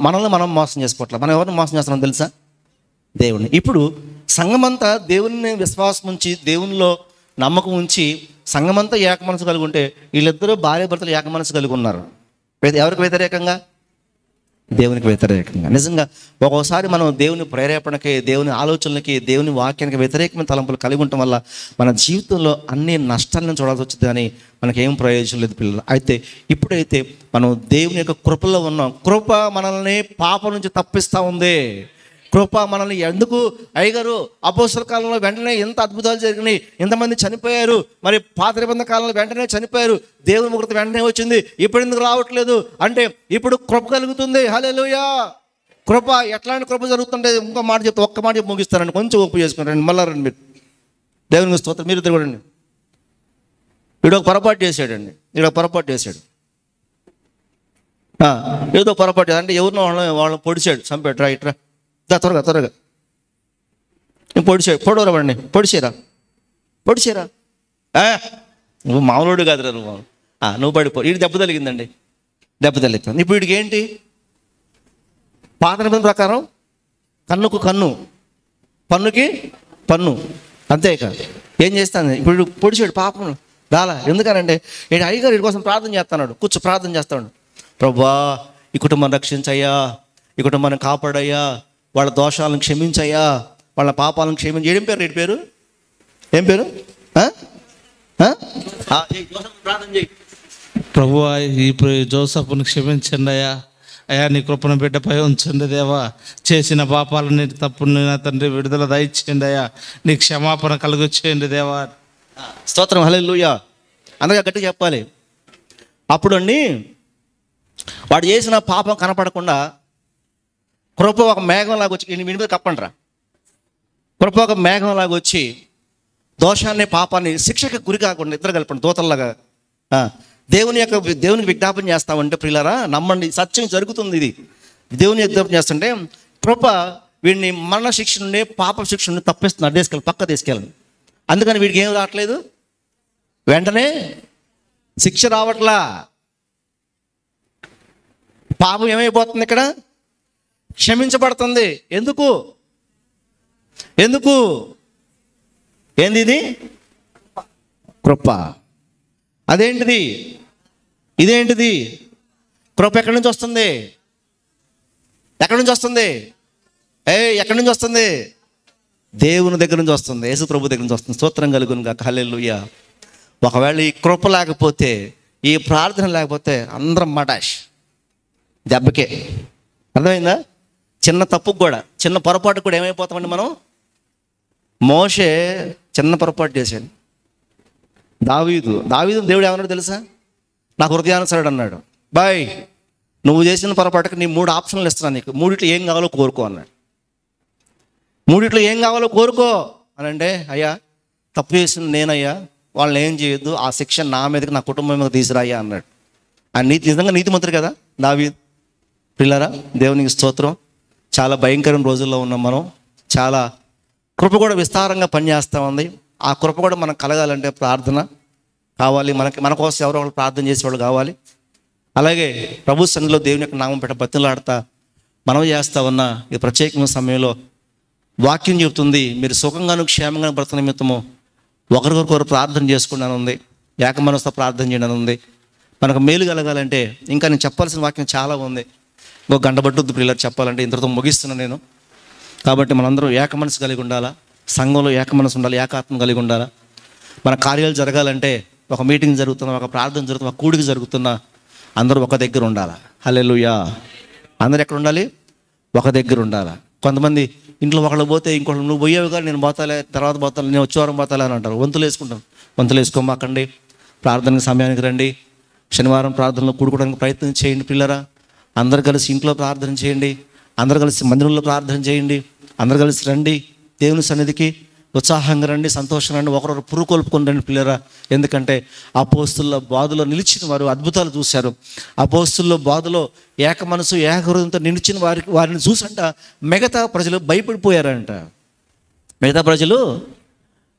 మనల్ని మనం మోసం చేసుకోవట్లేదు. మనం ఎవరిని మోసం చేస్తున్నాం తెలుసా? దేవుణ్ణి. ఇప్పుడు సంఘమంతా దేవుని విశ్వాసం ఉంచి దేవునిలో నమ్మకం ఉంచి సంఘమంతా ఏక మనసు కలిగి ఉంటే వీళ్ళిద్దరూ భార్య భర్తలు ఏక మనసు కలిగి ఉన్నారు. ఎవరికి వ్యతిరేకంగా? దేవునికి వ్యతిరేకంగా. నిజంగా ఒక్కోసారి మనం దేవుని ప్రేరేపణకి, దేవుని ఆలోచనలకి, దేవుని వాక్యానికి వ్యతిరేకమైన తలంపులు కలిగి ఉండటం వల్ల మన జీవితంలో అన్ని నష్టాలను చూడాల్సి వచ్చింది, కానీ మనకేం ప్రయోజనం లేదు పిల్లలు. అయితే ఇప్పుడైతే మనం దేవుని యొక్క కృపలో ఉన్నాం. కృప మనల్ని పాపం నుంచి తప్పిస్తూ ఉంది. కృప మనల్ని ఎందుకు అయ్యగారు అపోస్తల కాలంలో వెంటనే ఎంత అద్భుతాలు జరిగినాయి, ఎంతమంది చనిపోయారు, మరి పాత నిబంధన కాలంలో వెంటనే చనిపోయారు, దేవుని ముగ్గురు వెంటనే వచ్చింది, ఇప్పుడు ఎందుకు రావట్లేదు అంటే ఇప్పుడు కృప కలుగుతుంది. హల్లెలూయా. కృప ఎట్లాంటి కృప జరుగుతుంటే ఒక్క మాట చెప్పి ముగిస్తారండి. కొంచెం ఒప్పు చేసుకుంటారండి. మళ్ళా రండి మీరు. దేవునికి స్తోత్రం. మీరు తిరగండి. వీడొక పొరపాటు చేశాడండి. ఏదో పొరపాటు అంటే ఎవరినో వాళ్ళని పొడిచాడు, చంపాడు. రైట్రా త్వరగా పొడవరవండి. పొడిచేరా నువ్వు మామూలుడు కాదురా నువ్వు పడిపో. వీడి దెబ్బ తగిలిందండి. ఇప్పుడు వీడికి ఏంటి? పాత నిబంధన ప్రకారం కన్నుకు కన్ను, పన్నుకి పన్ను, అంతేక ఏం చేస్తాను. ఇప్పుడు పొడిచాడు పాపం రాలా. ఎందుకనంటే నేను అయ్యగారు వీడి కోసం ప్రార్థన చేస్తున్నాడు. ప్రార్థన చేస్తాడు. ప్రభువా ఈ కుటుంబాన్ని రక్షించయ్యా, ఈ కుటుంబాన్ని కాపాడయ్యా, వాళ్ళ దోషాలను క్షమించయ్యా, వాళ్ళ పాపాలను క్షమించి. ఏం పేరు ప్రార్థన చేయి. ప్రభువా ఈ జోసఫ్ను క్షమించండి అయ్యా, నీ కృపను బిడ్డపై ఉంచండి దేవా, చేసిన పాపాలని తప్పుని నా తండ్రి విడుదల దయచేయండి అయ్యా, నీ క్షమాపణ కలుగొచ్చేయండి దేవా. స్తోత్రం. హల్లెలూయా. అందుకే గట్టిగా చెప్పాలి. అప్పుడు అండి వాడు చేసిన పాపం కనపడకుండా కృప ఒక మేఘంలాగా వచ్చి వీడి మీద కప్పండిరా. కృప ఒక మేఘంలాగా వచ్చి దోషాన్ని పాపాన్ని శిక్షకి గురి కాకుండా ఇద్దరు కలపండి దూతల్లాగా. దేవునికి విజ్ఞాపన చేస్తామంటే ప్రియులారా నమ్మండి, సత్యం జరుగుతుంది. ఇది దేవుని విజ్ఞాపన చేస్తుంటే కృప వీడిని మరణ శిక్ష నుండి, పాప శిక్ష నుండి తప్పిస్తుంది, పక్క తీసుకెళ్ళండి. అందుకని వీడికి ఏం రావట్లేదు, వెంటనే శిక్ష రావట్లా. పాపం ఏమైపోతుంది, ఇక్కడ క్షమించబడుతుంది. ఎందుకు ఏంది ఇది? కృప. అదేంటిది? ఇదేంటిది? కృప ఎక్కడి నుంచి వస్తుంది? ఎక్కడి నుంచి వస్తుంది? దేవుని దగ్గర నుంచి వస్తుంది, యేసు ప్రభు దగ్గర నుంచి వస్తుంది. స్తోత్రం కలుగును గాక. హల్లెలూయా. ఒకవేళ ఈ కృప లేకపోతే, ఈ ప్రార్థన లేకపోతే అందరం మటాష్ దెబ్బకే. అర్థమైందా? చిన్న తప్పుకు కూడా, చిన్న పొరపాటు కూడా ఏమైపోతామండి మనం. మోషే చిన్న పొరపాటు చేశాడు. దావీదు దేవుడు ఏమన్నాడు తెలుసా? నాకు హృదయానుసరుడు అన్నాడు. బాయ్ నువ్వు చేసిన పొరపాటుకి నీ 3 ఆప్షన్లు ఇస్తున్నాను నీకు, 3 ఏం కావాలో కోరుకో అన్నాడు. 3 ఏం కావాలో కోరుకో అని అంటే, అయ్యా తప్పు చేసిన నేనయ్యా, వాళ్ళని ఏం చేయొద్దు, ఆ శిక్ష నా మీదకి, నా కుటుంబం మీద తీసురాయ్యా అన్నాడు. ఆ నిజంగా నీతిమంతుడు కదా దావీదు. పిల్లరా దేవునికి స్తోత్రం. చాలా భయంకరమైన రోజుల్లో ఉన్నాం మనం. చాలా కృప కూడా విస్తారంగా పనిచేస్తూ ఉంది. ఆ కృప కూడా మనకు కలగాలంటే ప్రార్థన కావాలి. మన కోసం ఎవరో ఒకరు ప్రార్థన చేసేవాళ్ళు కావాలి. అలాగే ప్రభు సన్నిధిలో దేవుని యొక్క నామం పెట్ట బతిలాడుతా మనం చేస్తూ ఉన్న ఈ ప్రత్యేకమైన సమయంలో వాక్యం చెబుతుంది, మీరు సుఖంగాను క్షేమంగాను బ్రతక నిమిత్తము ఒకరికొకరు ప్రార్థన చేసుకున్నాను ఉంది, ఏక మనసుతో ప్రార్థన చేయడం ఉంది. మనకు మేలు కలగాలంటే ఇంకా నేను చెప్పాల్సిన వాక్యం చాలా ఉంది. ఇంకో గంట పట్టుద్ది పిల్లలు చెప్పాలంటే. ఇంతటితో ముగిస్తున్నాను నేను. కాబట్టి మనందరం ఏక మనసు కలిగి ఉండాలా, సంఘంలో ఏక మనసు ఉండాలి, ఏకాత్మ కలిగి ఉండాలా. మన కార్యాలు జరగాలంటే ఒక మీటింగ్ జరుగుతున్నా, ఒక ప్రార్థన జరుగుతున్నా, ఒక కూడిక జరుగుతున్నా అందరూ ఒక దగ్గర ఉండాలా. హల్లెలూయా. అందరు ఎక్కడ ఉండాలి? ఒక దగ్గర ఉండాలా. కొంతమంది ఇంట్లో ఒకళ్ళు పోతే ఇంకొకళ్ళు నువ్వు పోయేవి కానీ నేను పోతాలే, తర్వాత పోతాను, నేను వచ్చే వారం పోతాలే అని అంటారు. వంతులు వేసుకోమాకండి. ప్రార్థనకి సమయానికి రండి. శనివారం ప్రార్థనలో కూడుకోవడానికి ప్రయత్నం చేయండి పిల్లరా. అందరు కలిసి ఇంట్లో ప్రార్థన చేయండి, అందరు కలిసి మందిరంలో ప్రార్థన చేయండి, అందరు కలిసి రండి దేవుని సన్నిధికి. ఉత్సాహంగా రండి, సంతోషంగా రండి, ఒకరొకరు పురుకొల్పుకొని రండి పిల్లరా. ఎందుకంటే అపోస్తుల బాధలో నిలిచిన వారు అద్భుతాలు చూశారు. అపోస్తుల బాధలో ఏక మనసు ఏక హృదయంతో నిలిచిన వారిని చూసంట మిగతా ప్రజలు భయపడిపోయారంట. మిగతా ప్రజలు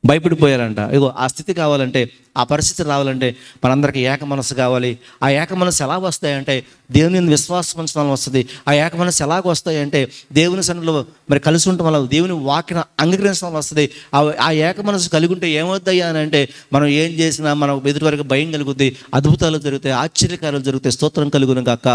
భయపడిపోయారంట. ఇగో ఆ స్థితి కావాలంటే, ఆ పరిస్థితి రావాలంటే మనందరికీ ఏక మనసు కావాలి. ఆ ఏక మనసు ఎలా వస్తాయంటే దేవుని యందు విశ్వాసం ఉంచడం వల్ల వస్తుంది. ఆ ఏక మనసు ఎలాగ వస్తాయంటే దేవుని సన్నిధిలో మరి కలిసి ఉండటం వల్ల, దేవుని వాక్యను అంగీకరించడం వల్ల వస్తుంది. ఆ ఏక మనసు కలిగి ఉంటే ఏమవుతాయి అని అంటే మనం ఏం చేసినా మనం ఎదుటి వరకు భయం కలుగుతుంది, అద్భుతాలు జరుగుతాయి, ఆశ్చర్యకార్యాలు జరుగుతాయి. స్తోత్రం కలుగును గాక.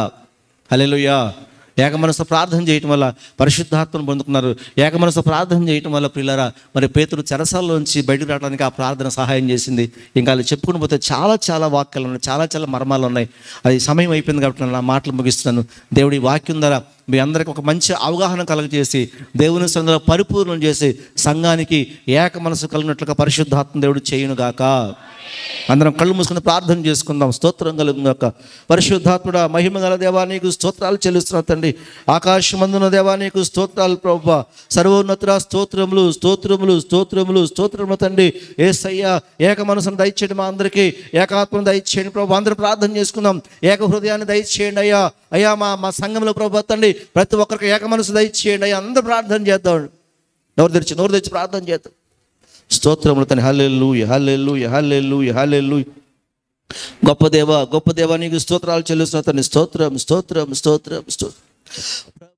హల్లెలూయా. ఏక మనసుతో ప్రార్థన చేయటం వల్ల పరిశుద్ధాత్మను పొందుకున్నారు. ఏక మనసుతో ప్రార్థన చేయటం వల్ల ప్రియులారా మరి పేతురు చెరసాల్లోంచి బయటకు రావడానికి ఆ ప్రార్థన సహాయం చేసింది. ఇంకా అది చెప్పుకుని పోతే చాలా చాలా వాక్యాలు ఉన్నాయి, చాలా చాలా మర్మాలు ఉన్నాయి. అది సమయం అయిపోయింది కాబట్టి నేను నా మాటలు ముగిస్తున్నాను. దేవుడి వాక్యం ద్వారా మీ అందరికీ ఒక మంచి అవగాహన కలుగజేసి దేవుని సన్నిధిలో పరిపూర్ణం చేసి సంఘానికి ఏక మనసు కలిగినట్లుగా పరిశుద్ధాత్మ దేవుడు చేయునుగాక. అందరం కళ్ళు మూసుకుని ప్రార్థన చేసుకుందాం. స్తోత్రం కలుగుగాక. పరిశుద్ధాత్ముడా, మహిమ గల దేవా, నీకు స్తోత్రాలు చెల్లిస్తున్నా తండ్రి. ఆకాశమందున దేవా, నీకు స్తోత్రాలు ప్రభువా. సర్వోన్నతుడా, స్తోత్రములు స్తోత్రములు స్తోత్రములు స్తోత్రములు తండ్రి. యేసయ్యా, ఏక మనసును దయచేయండి, మా అందరికీ ఏకాత్మను దయచేయండి ప్రభు. అందరూ ప్రార్థన చేసుకుందాం. ఏక హృదయాన్ని దయచేయండి అయ్యా. అయ్యా మా సంఘంలో ప్రభు తండ్రి ప్రతి ఒక్కరికి ఏక మనసు దయచేయండి అయ్యా. అందరూ ప్రార్థన చేద్దాం. నోరు తెరిచి ప్రార్థన చేద్దాం. స్తోత్రములు తండ్రి. హల్లెలూయా హల్లెలూయా హల్లెలూయా హల్లెలూయా. గొప్ప దేవా నీకు స్తోత్రాలు చెల్లిస్తున్నా తండ్రి. స్తోత్రం స్తోత్రం స్తోత్రం స్తోత్రం.